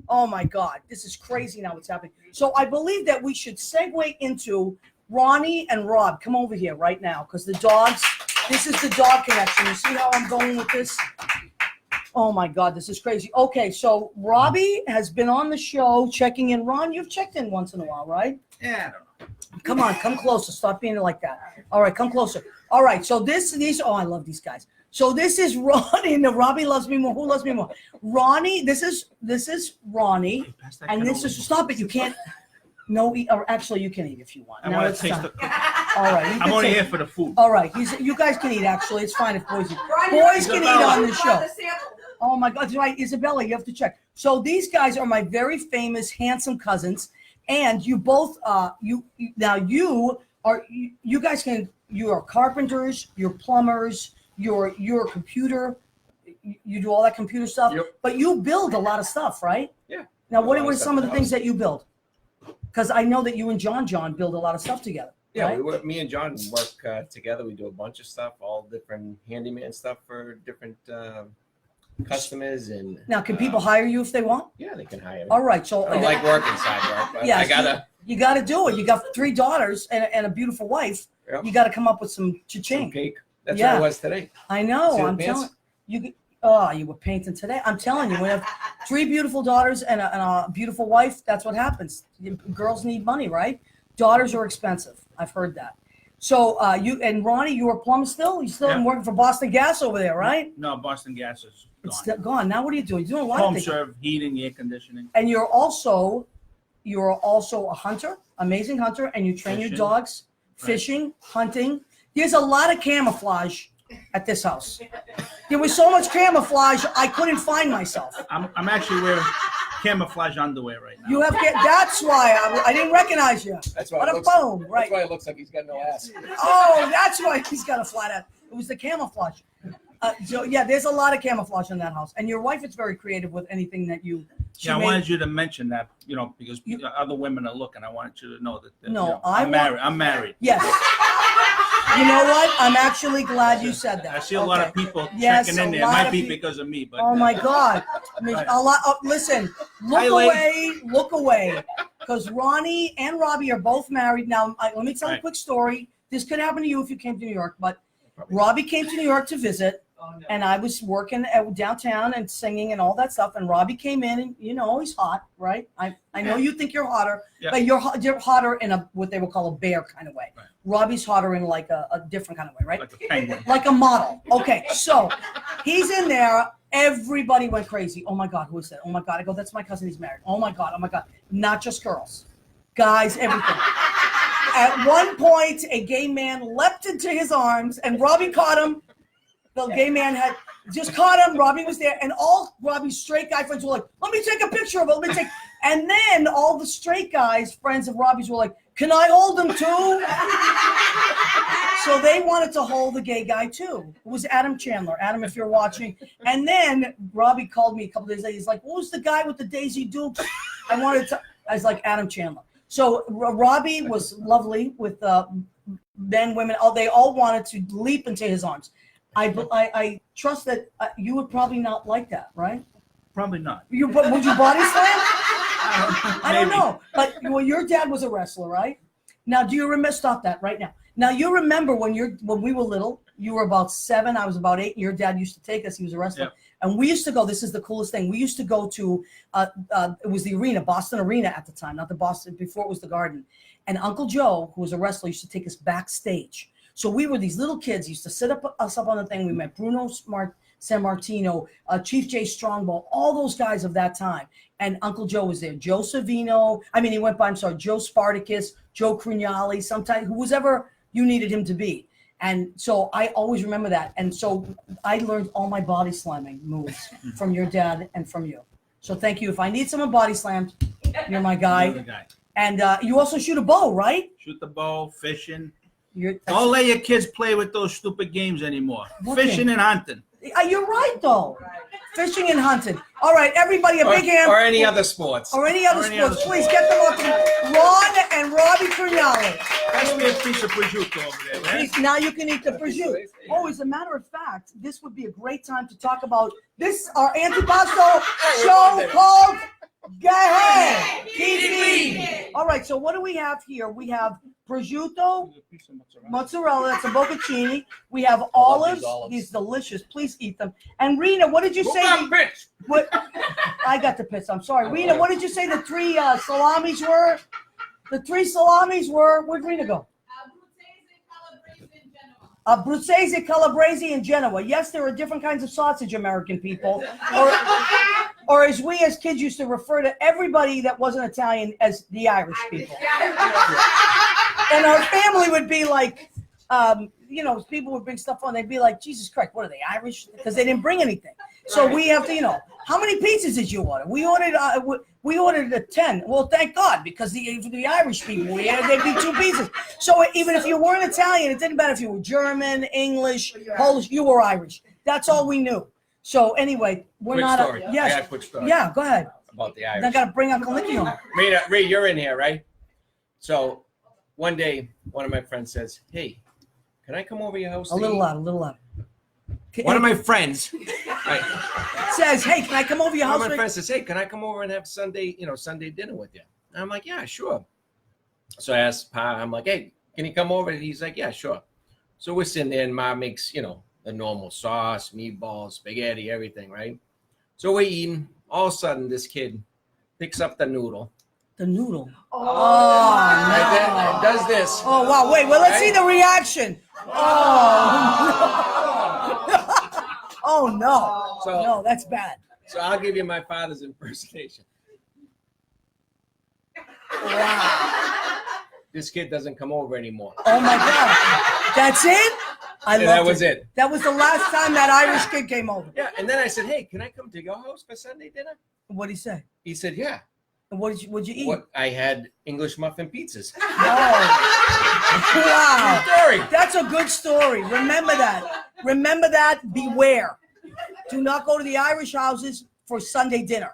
Oh my God, this is crazy now what's happening. So I believe that we should segue into Ronnie and Rob. Come over here right now because the dogs, this is the dog connection. You see how I'm going with this? Oh my God, this is crazy. Okay, so Robbie has been on the show checking in. Ron, you've checked in once in a while, right? Yeah, I don't know. Come on, come closer. Stop being like that. All right, come closer. All right, so these, oh, I love these guys. So this is Ronnie, and Robbie loves me more. Who loves me more? Ronnie, this is Ronnie, and this is, stop it, you can't, no, or actually you can eat if you want. I Now want it's to taste time. the. All right. you I'm can only take- here for the food. All right, you guys can eat, actually. It's fine if boys eat. Boys can eat on the show. Oh my God, that's right, Isabella, you have to check. So these guys are my very famous, handsome cousins, and you both, you guys you are carpenters, you're plumbers, you're a computer, you do all that computer stuff, Yep. but you build a lot of stuff, right? Yeah. Now, A what lot were of some of the stuff. things that you build? Because I know that you and John build a lot of stuff together. Yeah, right? we work, me and John work together. We do a bunch of stuff, all different handyman stuff for different customers. And Now, can people hire you if they want? Yeah, they can hire me. All right, so I don't like working side work, but Yes, I gotta you got to do it. You got 3 daughters and a beautiful wife. Yep. You got to come up with some some cha-ching. cake. That's Yeah. what it was today. I know. See the I'm pants? telling you. Oh, you were painting today. I'm telling you, we have 3 beautiful daughters and a beautiful wife. That's what happens. Girls need money, right? Daughters are expensive. I've heard that. So you and Ronnie, you are plumber still. You still Yeah. working for Boston Gas over there, right? No, Boston Gas is It's gone. still gone. Now what are you doing? You're doing a lot of Home things. serve, heating, air conditioning. And you're also a hunter, amazing hunter, and you train your Fishing. dogs, Right. fishing, hunting. There's a lot of camouflage at this house. There was so much camouflage, I couldn't find myself. I'm actually wearing camouflage underwear right now. You have, that's why I didn't recognize you. That's why What it a looks, phone, that's right? why it looks like he's got no ass. Oh, that's why he's got a flat ass. It was the camouflage. So yeah, there's a lot of camouflage in that house. And your wife is very creative with anything that she Yeah, I made. wanted you to mention that, because other women are looking. I wanted you to know that. No, I'm married. I'm married. Yes. You know what? I'm actually glad you said that. I see a lot of Okay. people Yes, checking in a there. It lot might of be people- because of me, but Oh my God! I mean, a lot. Listen, look Hi, Lee. away, look away, because Ronnie and Robbie are both married now. Let me tell a Right. quick story. This could happen to you if you came to New York, but Robbie came to New York to visit, and I was working downtown and singing and all that stuff. And Robbie came in, and he's hot, right? I know you think you're hotter, Yeah. but you're hotter in a what they would call a bear kind of way. Right. Robbie's hotter in like a different kind of way, right? like a penguin. Like a model. Okay, so he's in there. Everybody went crazy. Oh my God, who is that? Oh my God. I go, that's my cousin. He's married. Oh my God. Oh my God. Not just girls, guys, everything. At one point, a gay man leapt into his arms, and Robbie caught him. The gay man had just caught him. Robbie was there, and all Robbie's straight guy friends were like, "Let me take a picture of it. Let me take." And then all the straight guys, friends of Robbie's, were like, "Can I hold him too?" So they wanted to hold the gay guy too. It was Adam Chandler. Adam, if you're watching. And then Robbie called me a couple days later. He's like, "What was the guy with the Daisy Dukes?" I was like, Adam Chandler. So Robbie was lovely with men, women. They all wanted to leap into his arms. I trust that you would probably not like that, right? Probably not. Would you body slam? I don't Maybe. know. But your dad was a wrestler, right? Now, do you remember? Stop that right now. Now, you remember when we were little, you were about 7, I was about 8, and your dad used to take us. He was a wrestler. Yeah. And we used to go, this is the coolest thing. We used to go to, it was the arena, Boston Arena at the time, not the Boston, before it was the Garden. And Uncle Joe, who was a wrestler, used to take us backstage. So we were these little kids, used to sit us up on the thing. We met Bruno San Martino, Chief Jay Strongbow, all those guys of that time. And Uncle Joe was there. Joe Savino, he went by, Joe Spartacus, Joe Crugnali, sometimes, whoever you needed him to be. And so I always remember that. And so I learned all my body slamming moves from your dad and from you. So thank you. If I need someone body slammed, you're my You're the guy. guy. And you also shoot a bow, right? Shoot the bow, fishing. You're Don't let your kids play with those stupid games anymore. What Fishing and hunting. You're right, though. Fishing and hunting. All right, everybody, a big hand. Or any other sports. Or any other Or any sports. other Please sport. get them up. Ron and Robbie Crugnali. Pass me a piece of prosciutto over there, man. Now you can eat the prosciutto. Oh, as a matter of fact, this would be a great time to talk about our antipasto show called Gay. Keep eating. All right, so what do we have here? We have prosciutto, A piece of mozzarella. mozzarella, that's a bocconcini. We have love olives. these olives. These delicious. Please eat them. And Rena, what did you say? What? I got the pits. I'm sorry. Rena, what did you say the 3 salamis were? The 3 salamis were, where'd Rena go? Bruzzese, Calabrese, and Genoa. Yes, there are different kinds of sausage, American people. Or as we as kids used to refer to everybody that wasn't Italian as the Irish people. And our family would be like, people would bring stuff on. They'd be like, Jesus Christ, what are they, Irish? Because they didn't bring anything. So we have to, how many pizzas did you order? We ordered a 10. Well, thank God, because the Irish people, they'd be 2 pizzas. So even if you weren't Italian, it didn't matter if you were German, English, Polish, you were Irish. That's all we knew. So anyway, we're Quick not. story. I got a Yes. quick story Yeah, go ahead. about the I Irish. got to bring Uncle Nicky on. Rita, you're in here, right? So one day, one of my friends says, "Hey, can I come over to your house?" A little loud, a little loud. One of my friends, right? Says, hey, can I come over your One of house? my friends says, "Hey, can I come over and have Sunday dinner with you?" And I'm like, "Yeah, sure." So I asked Pa, I'm like, "Hey, can you come over?" And he's like, "Yeah, sure." So we're sitting there, and Ma makes, the normal sauce, meatballs, spaghetti, everything, right? So we're eating. All of a sudden, this kid picks up the noodle. The noodle. And Oh, then does this. Oh, wow. Wait, well, let's see the reaction. Oh, no. So, No, that's bad. so I'll give you my father's impersonation. Wow. This kid doesn't come over anymore. Oh, my God. That's it? I And loved that was it. That was the last time that Irish kid came over. Yeah, and then I said, "Hey, can I come to your house for Sunday dinner?" What'd he say? He said, "Yeah." And what'd you eat? What I had English muffin pizzas. Oh. Wow. Story. That's a good story. Remember that. Remember that. Beware. Do not go to the Irish houses for Sunday dinner.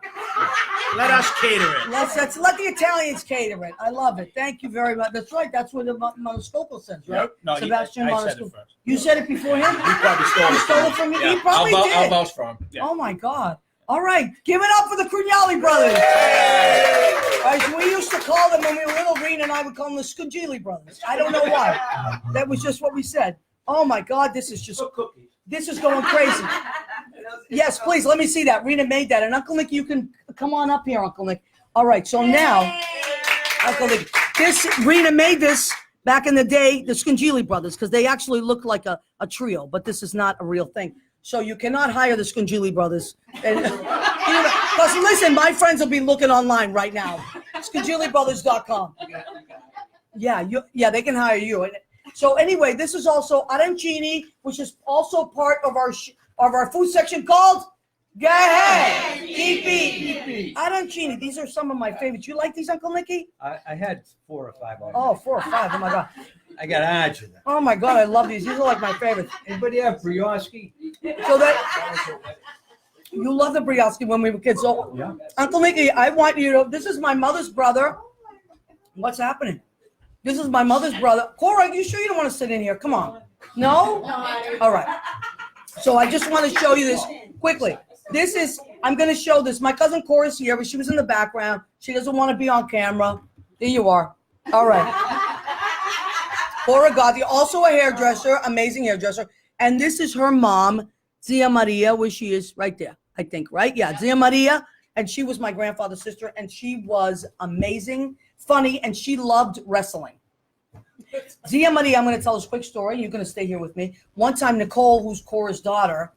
Let us cater it. Let's let the Italians cater it. I love it. Thank you very much. That's right. That's what the Monoscopo says, right? No, Sebastian I said it Monoscopo. first. You said it before him? He probably stole You it. stole it from me? Yeah. He probably I'll did. vouch for him. Yeah. Oh my God. All right. Give it up for the Crugnali brothers. All right, so we used to call them when we were little, Rena and I would call them the Scugili brothers. I don't know why. That was just what we said. Oh my God, this is going crazy. Yes, please, let me see that. Rena made that. And Uncle Nick, you can come on up here, Uncle Nick. All right, so now, Uncle Nick, Rena made this back in the day, the Scungili brothers, because they actually look like a trio, but this is not a real thing. So you cannot hire the Scungili brothers. And, because listen, my friends will be looking online right now. Scungilibrothers.com. Yeah, they can hire you. And so anyway, this is also arancini, which is also part of our food section called Go ahead, keep eating. Arancini, these are some of my favorites. You like these, Uncle Nicky? I had 4 or 5 already. Oh, 4 or 5. Oh my God. I got Angela. Oh my God, I love these. These are like my favorites. Anybody have brioche? So that you love the brioche when we were kids. So Yeah. Uncle Nicky, I want you to. This is my mother's brother. What's happening? This is my mother's brother. Cora, you sure you don't want to sit in here? Come on. No? All right. So I just want to show you this quickly. I'm going to show this. My cousin Cora's here, but she was in the background. She doesn't want to be on camera. There you are. All right. Cora Gotti, also a hairdresser, amazing hairdresser. And this is her mom, Zia Maria, where she is right there, I think, right? Yeah, Zia Maria. And she was my grandfather's sister, and she was amazing, funny, and she loved wrestling. Zia Maria, I'm going to tell this quick story. You're going to stay here with me. One time, Nicole, who's Cora's daughter,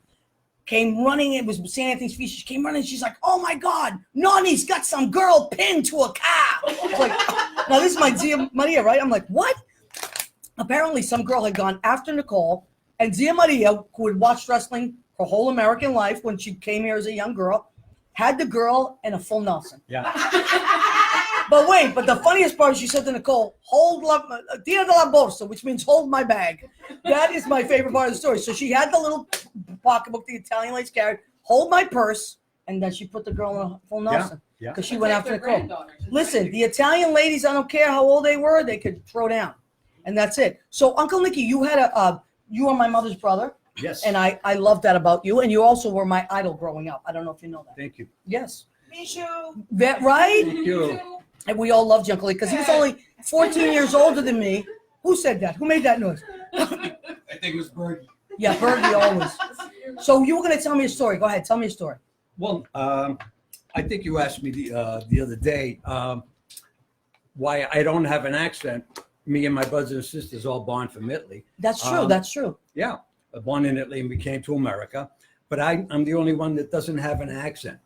came running. It was St. Anthony's Feast. She came running. She's like, "Oh my God, Nani's got some girl pinned to a cow." Like, now this is my Zia Maria, right? I'm like, what? Apparently, some girl had gone after Nicole, and Zia Maria, who had watched wrestling her whole American life when she came here as a young girl, had the girl in a full Nelson. Yeah. But wait, but the funniest part is she said to Nicole, "Hold tira de la bolsa," which means hold my bag. That is my favorite part of the story. So she had the little pocketbook the Italian ladies carried, hold my purse, and then she put the girl in a full Nelson. Yeah. Because she went after Nicole. Listen, the Italian ladies, I don't care how old they were, they could throw down. And that's it. So Uncle Nicky, you had you are my mother's brother. Yes. And I love that about you. And you also were my idol growing up. I don't know if you know that. Thank you. Yes. Me too. That right? Thank you. And we all loved you, Uncle Lee, because he was only 14 years older than me. Who said that? Who made that noise? I think it was Bergie. Yeah, Bergie always. So you were going to tell me a story. Go ahead. Tell me a story. Well, I think you asked me the other day why I don't have an accent. Me and my brothers and sisters all born from Italy. That's true. That's true. Yeah, born in Italy, and we came to America. But I'm the only one that doesn't have an accent.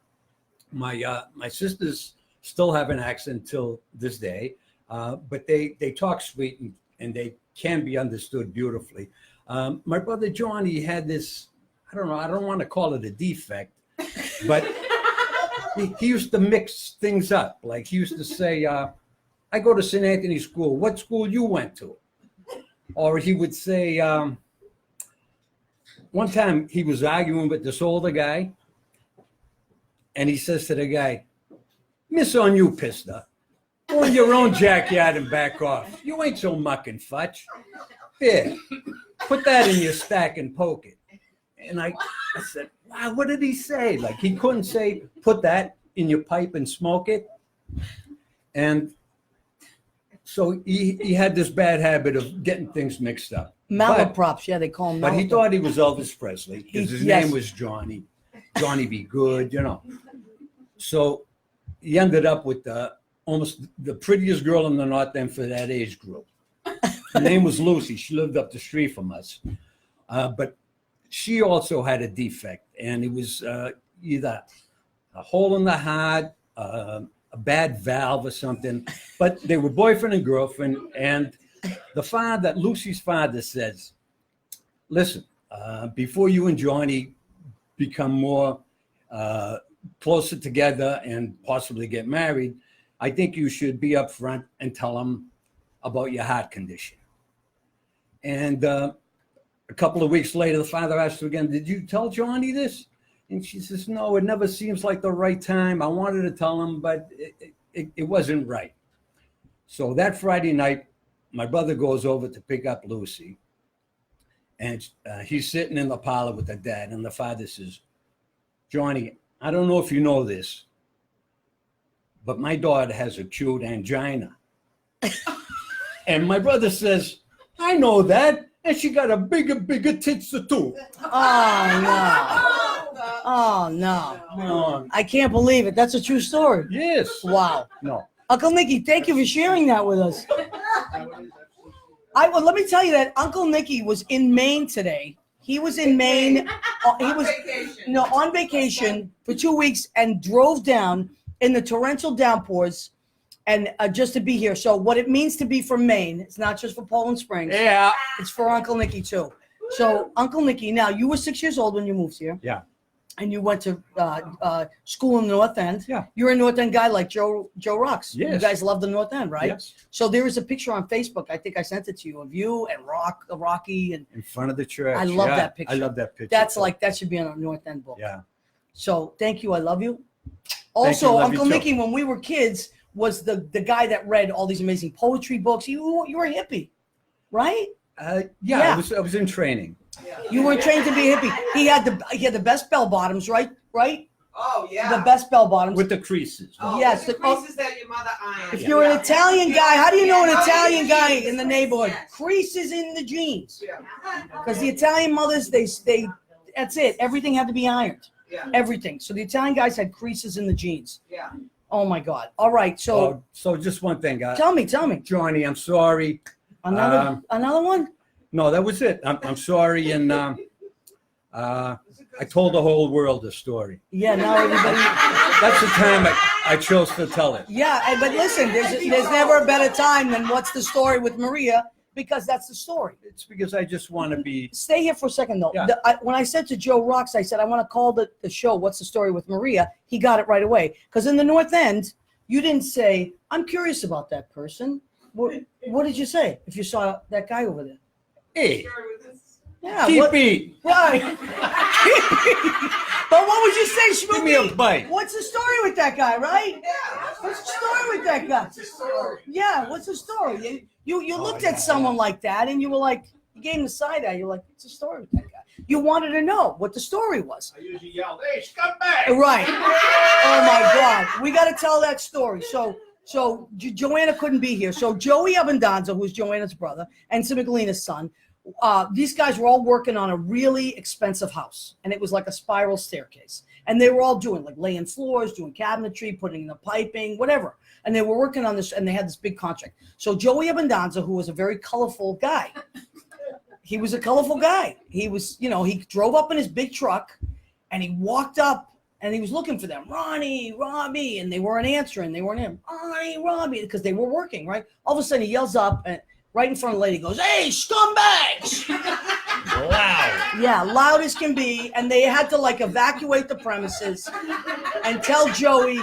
My sisters still have an accent till this day, but they talk sweet and they can be understood beautifully. My brother Johnny had this, I don't know, I don't want to call it a defect, but he used to mix things up. Like he used to say, "I go to St. Anthony's School. What school you went to?" Or he would say, one time he was arguing with this older guy, and he says to the guy, "Miss on you, pista. Go in your own backyard and back off. You ain't so muck and fudge. Here, put that in your stack and poke it." And I said, "Wow, what did he say?" Like he couldn't say, "Put that in your pipe and smoke it." And so he had this bad habit of getting things mixed up. Malaprops. Yeah, they call him But he malaprops. thought he was Elvis Presley because his Yes. name was Johnny. Johnny Be Good, you know. So he ended up with almost the prettiest girl in the North End for that age group. Her name was Lucy. She lived up the street from us. But she also had a defect, and it was either a hole in the heart, a bad valve or something. But they were boyfriend and girlfriend, and Lucy's father says, listen, before you and Johnny become more closer together and possibly get married, I think you should be upfront and tell him about your heart condition. And a couple of weeks later, the father asked her again, did you tell Johnny this? And she says, no, it never seems like the right time. I wanted to tell him, but it wasn't right. So that Friday night, my brother goes over to pick up Lucy. And he's sitting in the parlor with the dad. And the father says, Johnny, I don't know if you know this, but my daughter has acute angina. And my brother says, I know that. And she got a bigger tits too. Oh, no. Oh, no. No. I can't believe it. That's a true story. Yes. Wow. No. Uncle Nicky, thank you for sharing that with us. Let me tell you that Uncle Nicky was in Maine today. He was in Maine. He was on vacation for 2 weeks and drove down in the torrential downpours and just to be here. So what it means to be from Maine, it's not just for Poland Springs. Yeah. It's for Uncle Nicky too. So Uncle Nicky, now you were 6 years old when you moved here. Yeah. And you went to school in the North End. Yeah. You're a North End guy like Joe Rocks. Yes. You guys love the North End, right? Yes. So there is a picture on Facebook. I think I sent it to you of you and Rocky and In front of the church. I love Yeah. that picture. I love that picture. that should be on a North End book. Yeah. So thank you. I love you. you, Also, love you Uncle too. Nicky, when we were kids, was the guy that read all these amazing poetry books. You were a hippie, right? Yeah. I was in training. You were trained to be a hippie. He had the best bell bottoms, right? Oh, yeah. The best bell bottoms. With the creases. Oh, Yes, the the- creases that your mother ironed. If you're an Italian guy, how do you know an Yeah. Italian guy in the Yes. neighborhood? Yes. Creases in the jeans. Yeah. Because the Italian mothers, they that's it. Everything had to be ironed. Yeah. Everything. So the Italian guys had creases in the jeans. Yeah. Oh my God. All right. So So just one thing, tell me. Johnny, I'm sorry. Another one? No, that was it. I'm sorry. And I told the whole world the story. Yeah, now everybody. That's the time I chose to tell it. Yeah, but listen, there's never a better time than what's the story with Maria, because that's the story. It's because I just want to be. Stay here for a second, though. Yeah. When I said to Joe Rocks, I said, I want to call the show, What's the Story with Maria? He got it right away. Because in the North End, you didn't say, I'm curious about that person. What did you say if you saw that guy over there? Hey, Yeah, keep what, me. right. But what would you say, Give me a Schmoopy? bite. What's the story with that guy, right? What's the story with that guy? Yeah, what's the story? You looked at someone like that and you were like, you gave him the side eye. You're like, what's the story with that guy? You wanted to know what the story was. I usually yell, hey, scumbag! Right. Oh my God. We got to tell that story. So Joanna couldn't be here. So Joey Abundanza, who's Joanna's brother, and Simigalina's son, these guys were all working on a really expensive house. And it was like a spiral staircase. And they were all doing like laying floors, doing cabinetry, putting in the piping, whatever. And they were working on this and they had this big contract. So Joey Abundanza, who was a very colorful guy, he was a colorful guy. He was, he drove up in his big truck and he walked up and he was looking for them. Ronnie, Robbie. And they weren't answering. They weren't in. Ronnie, Robbie. Because they were working, right? All of a sudden he yells up and right in front of the lady goes, hey, scumbags. Wow. Yeah, loud as can be. And they had to like evacuate the premises and tell Joey,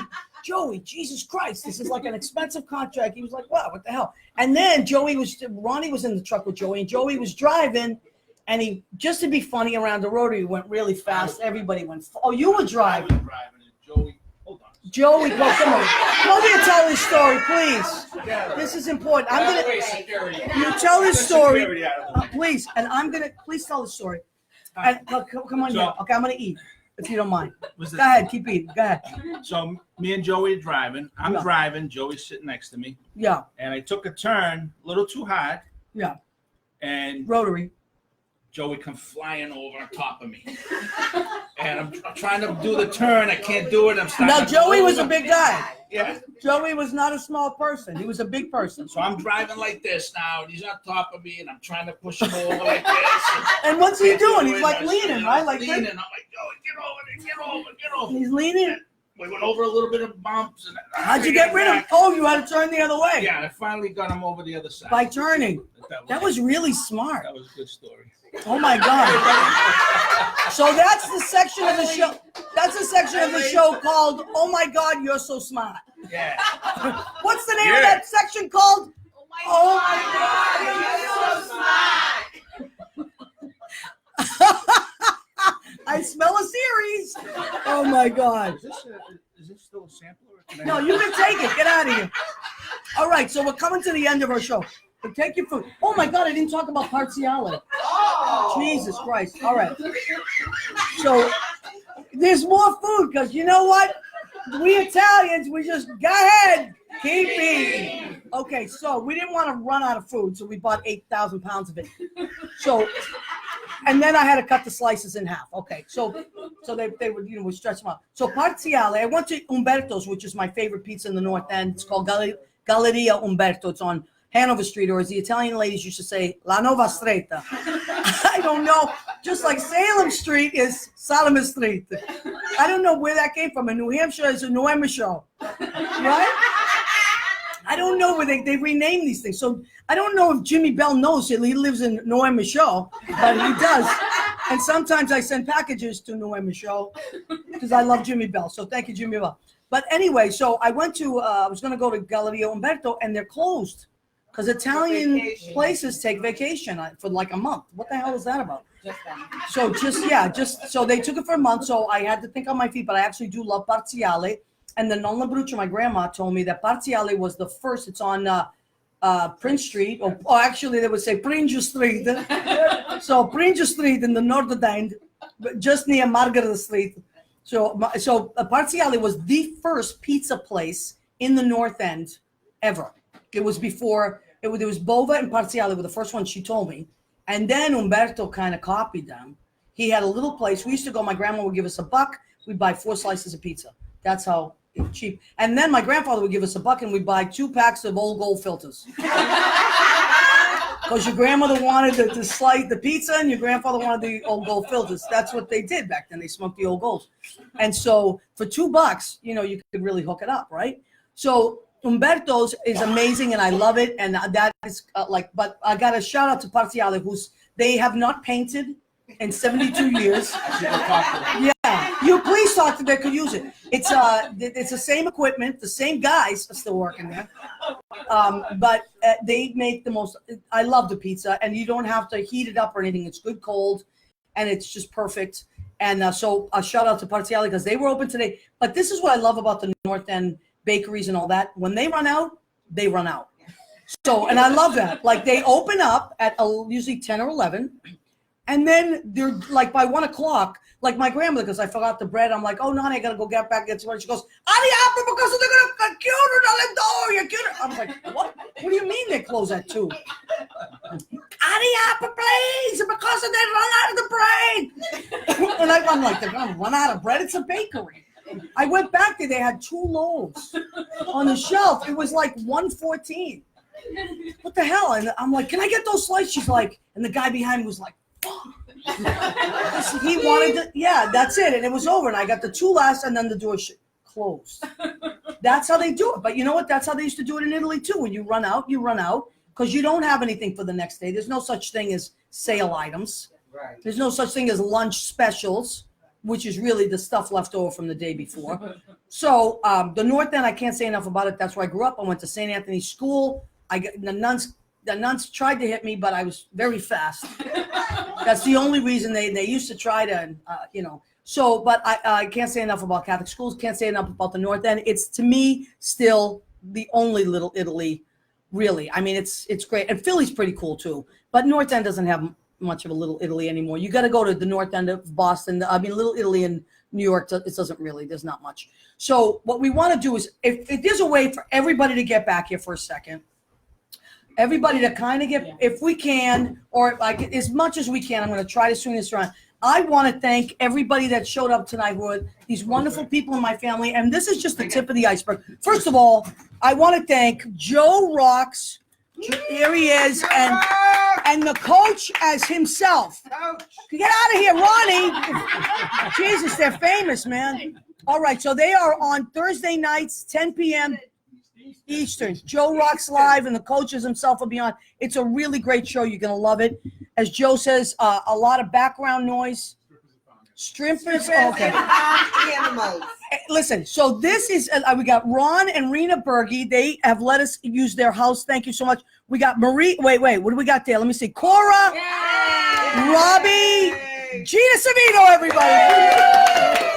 Jesus Christ, this is like an expensive contract. He was like, wow, what the hell? And then Ronnie was in the truck with Joey and Joey was driving and he, just to be funny around the road, he went really fast. Everybody went, oh, you were I was driving. driving and Joey, hold on. Joey, well, come on. Come here, tell his story, please. This is important. I'm going to, you tell his story. Please, and please tell the story. And, come on, So- okay, I'm going to eat, if you don't mind. Was Go ahead, keep eating, go ahead. So me and Joey are driving. I'm Yeah. driving. Joey's sitting next to me. Yeah, And I took a turn a little too hard. Yeah. And Rotary. Joey come flying over on top of me. And I'm trying to do the turn. I can't do it. I'm starting Now, to Joey go was a over. big guy. Yeah. Joey was not a small person. He was a big person. So I'm driving like this now, and he's on top of me, and I'm trying to push him over like this. And what's he Can't do doing? it. He's like I'm leaning, right? Like leaning. this. I'm like, Joey, get over there, get over. He's leaning. we went over a little bit of bumps. And How'd you get rid of? Oh, you had to turn the other way. Yeah, I finally got him over the other side. By turning. That was really smart. That was a good story. Oh my God. So that's the section of the show. That's the section of the show called "Oh my God, you're so smart." Yeah. What's the name of that section called? Oh my God, you're so smart. I smell a series. Oh my God. Is this still a sampler? Or can I- No, you can take it. Get out of here. All right, so we're coming to the end of our show. But take your food. Oh my God, I didn't talk about parziale. Jesus Christ. All right. So there's more food because you know what? We Italians, we just go ahead, keep eating. Okay, so we didn't want to run out of food, so we bought 8,000 pounds of it. So, and then I had to cut the slices in half. Okay, so they would, we stretch them out. So parziale, I went to Umberto's, which is my favorite pizza in the North End. It's called Galleria Umberto. It's on Hanover Street, or as the Italian ladies used to say, La Nova Stretta. I don't know. Just like Salem Street is Salem Street. I don't know where that came from. In New Hampshire, it's a New Hampshire, right? I don't know where they rename these things. So I don't know if Jimmy Bell knows it. He lives in New Hampshire, but he does. And sometimes I send packages to New Hampshire because I love Jimmy Bell. So thank you, Jimmy Bell. But anyway, so I went to, I was going to go to Galleria Umberto, and they're closed. Because Italian places take vacation for like a month. What the hell is that about? So so they took it for a month. So I had to think on my feet, but I actually do love parziale. And the Nonna Brucia, my grandma, told me that parziale was the first. It's on Prince Street, or actually they would say Prince Street. So Prince Street in the North End, just near Margaret Street. So parziale was the first pizza place in the North End ever. It was before, it was Bova and Parziale were the first ones she told me. And then Umberto kind of copied them. He had a little place. We used to go, my grandma would give us $1. We'd buy 4 slices of pizza. That's how cheap. And then my grandfather would give us $1 and we'd buy 2 packs of Old Gold filters. Because your grandmother wanted to slice the pizza and your grandfather wanted the Old Gold filters. That's what they did back then. They smoked the Old Golds. And so for $2, you could really hook it up, right? So Umberto's is amazing and I love it, and that is but I got a shout out to Parziale, they have not painted in 72 years. Yeah, you please talk to them, they could use it. It's the same equipment, the same guys are still working there, but they make the most. I love the pizza, and you don't have to heat it up or anything. It's good cold, and it's just perfect. And so a shout out to Parziale because they were open today. But this is what I love about the North End bakeries and all that. When they run out, they run out. So, and I love that. Like they open up at usually 10 or 11, and then they're like by 1 o'clock. Like my grandmother, because I forgot the bread. I'm like, oh no, I gotta go get back get some bread. She goes, "Ari apre because they're gonna chiudono dalle door. You're chiudono." I was like, what? What do you mean they close at 2? Ari apre, please, because they run out of the bread. And I'm like, they're gonna run out of bread? It's a bakery. I went back there. They had 2 loaves on the shelf. It was like $1.14. What the hell? And I'm like, can I get those slices? She's like, and the guy behind me was like, fuck. He wanted to, yeah, that's it. And it was over. And I got the 2 last, and then the door closed. That's how they do it. But you know what? That's how they used to do it in Italy too. When you run out, because you don't have anything for the next day. There's no such thing as sale items. Right. There's no such thing as lunch specials, which is really the stuff left over from the day before. So the North End, I can't say enough about it. That's where I grew up. I went to St. Anthony's School. The nuns tried to hit me, but I was very fast. That's the only reason they used to try to, So, but I can't say enough about Catholic schools. Can't say enough about the North End. It's, to me, still the only Little Italy, really. I mean, it's great. And Philly's pretty cool, too. But North End doesn't have much of a Little Italy anymore. You got to go to the North End of Boston. I mean, Little Italy in New York, it doesn't really, there's not much. So what we want to do is, if there's a way for everybody to get back here for a second, everybody to kind of get, if we can, or like as much as we can, I'm going to try to swing this around. I want to thank everybody that showed up tonight, who are these wonderful people in my family. And this is just the tip of the iceberg. First of all, I want to thank Joe Rocks. Here he is, and the coach as himself. Get out of here, Ronnie. Jesus, they're famous, man. All right, so they are on Thursday nights, 10 p.m. Eastern. Joe Rocks Live, and the coaches himself will be on. It's a really great show. You're going to love it. As Joe says, a lot of background noise. Strippers. Okay. Animals. Listen, so this is, we got Ron and Rena Berge. They have let us use their house. Thank you so much. We got Marie. Wait, what do we got there? Let me see. Cora, Robbie, Gina Savino, everybody.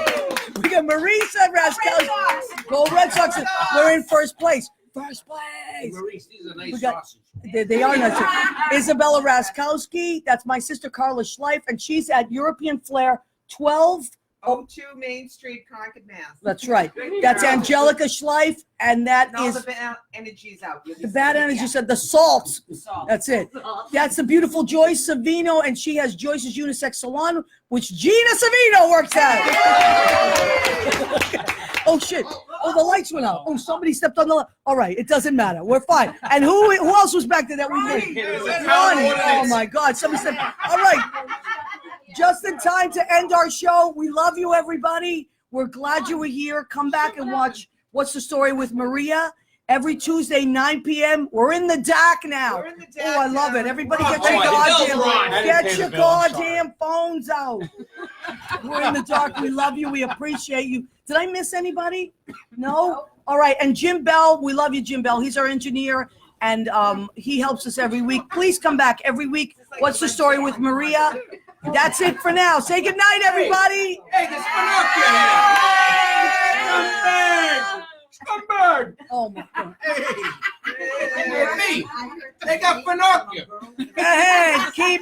We got Marisa Raskowski. Go Red Sox. We're in first place. First place. Maurice, these are nice We got- sausage. They are nice. Isabella Raskowski. That's my sister Carla Schleif, and she's at European Flair 12. 02 Main Street, Concord, Mass. That's right. That's Angelica Schleif, and that And all is the bad energy's out. You'll be the bad sleeping. energy. Said the salts. Salt. That's it. That's the beautiful Joyce Savino, and she has Joyce's Unisex Salon, which Gina Savino works at. Oh shit! Oh, the lights went out. Oh, somebody stepped on the. All right, it doesn't matter. We're fine. And who else was back there that we knew? Ronnie. Oh my God! Somebody said. All right. Just in time to end our show. We love you, everybody. We're glad you were here. Come back and watch What's the Story with Maria every Tuesday, 9 p.m. We're in the dock now. We're in the Oh, I love it. now. Everybody Ron, get your oh, the bill's goddamn, Ron. I didn't get pay your the bill, I'm goddamn phones out. We're in the dark. We love you. We appreciate you. Did I miss anybody? No? All right. And Jim Bell, we love you, Jim Bell. He's our engineer, and he helps us every week. Please come back every week. What's the Story with Maria? That's it for now. Say good night, everybody. Hey, there's Pinocchio here. Scumbag! Oh, my God. Hey, me. They got Pinocchio. Go ahead. Keep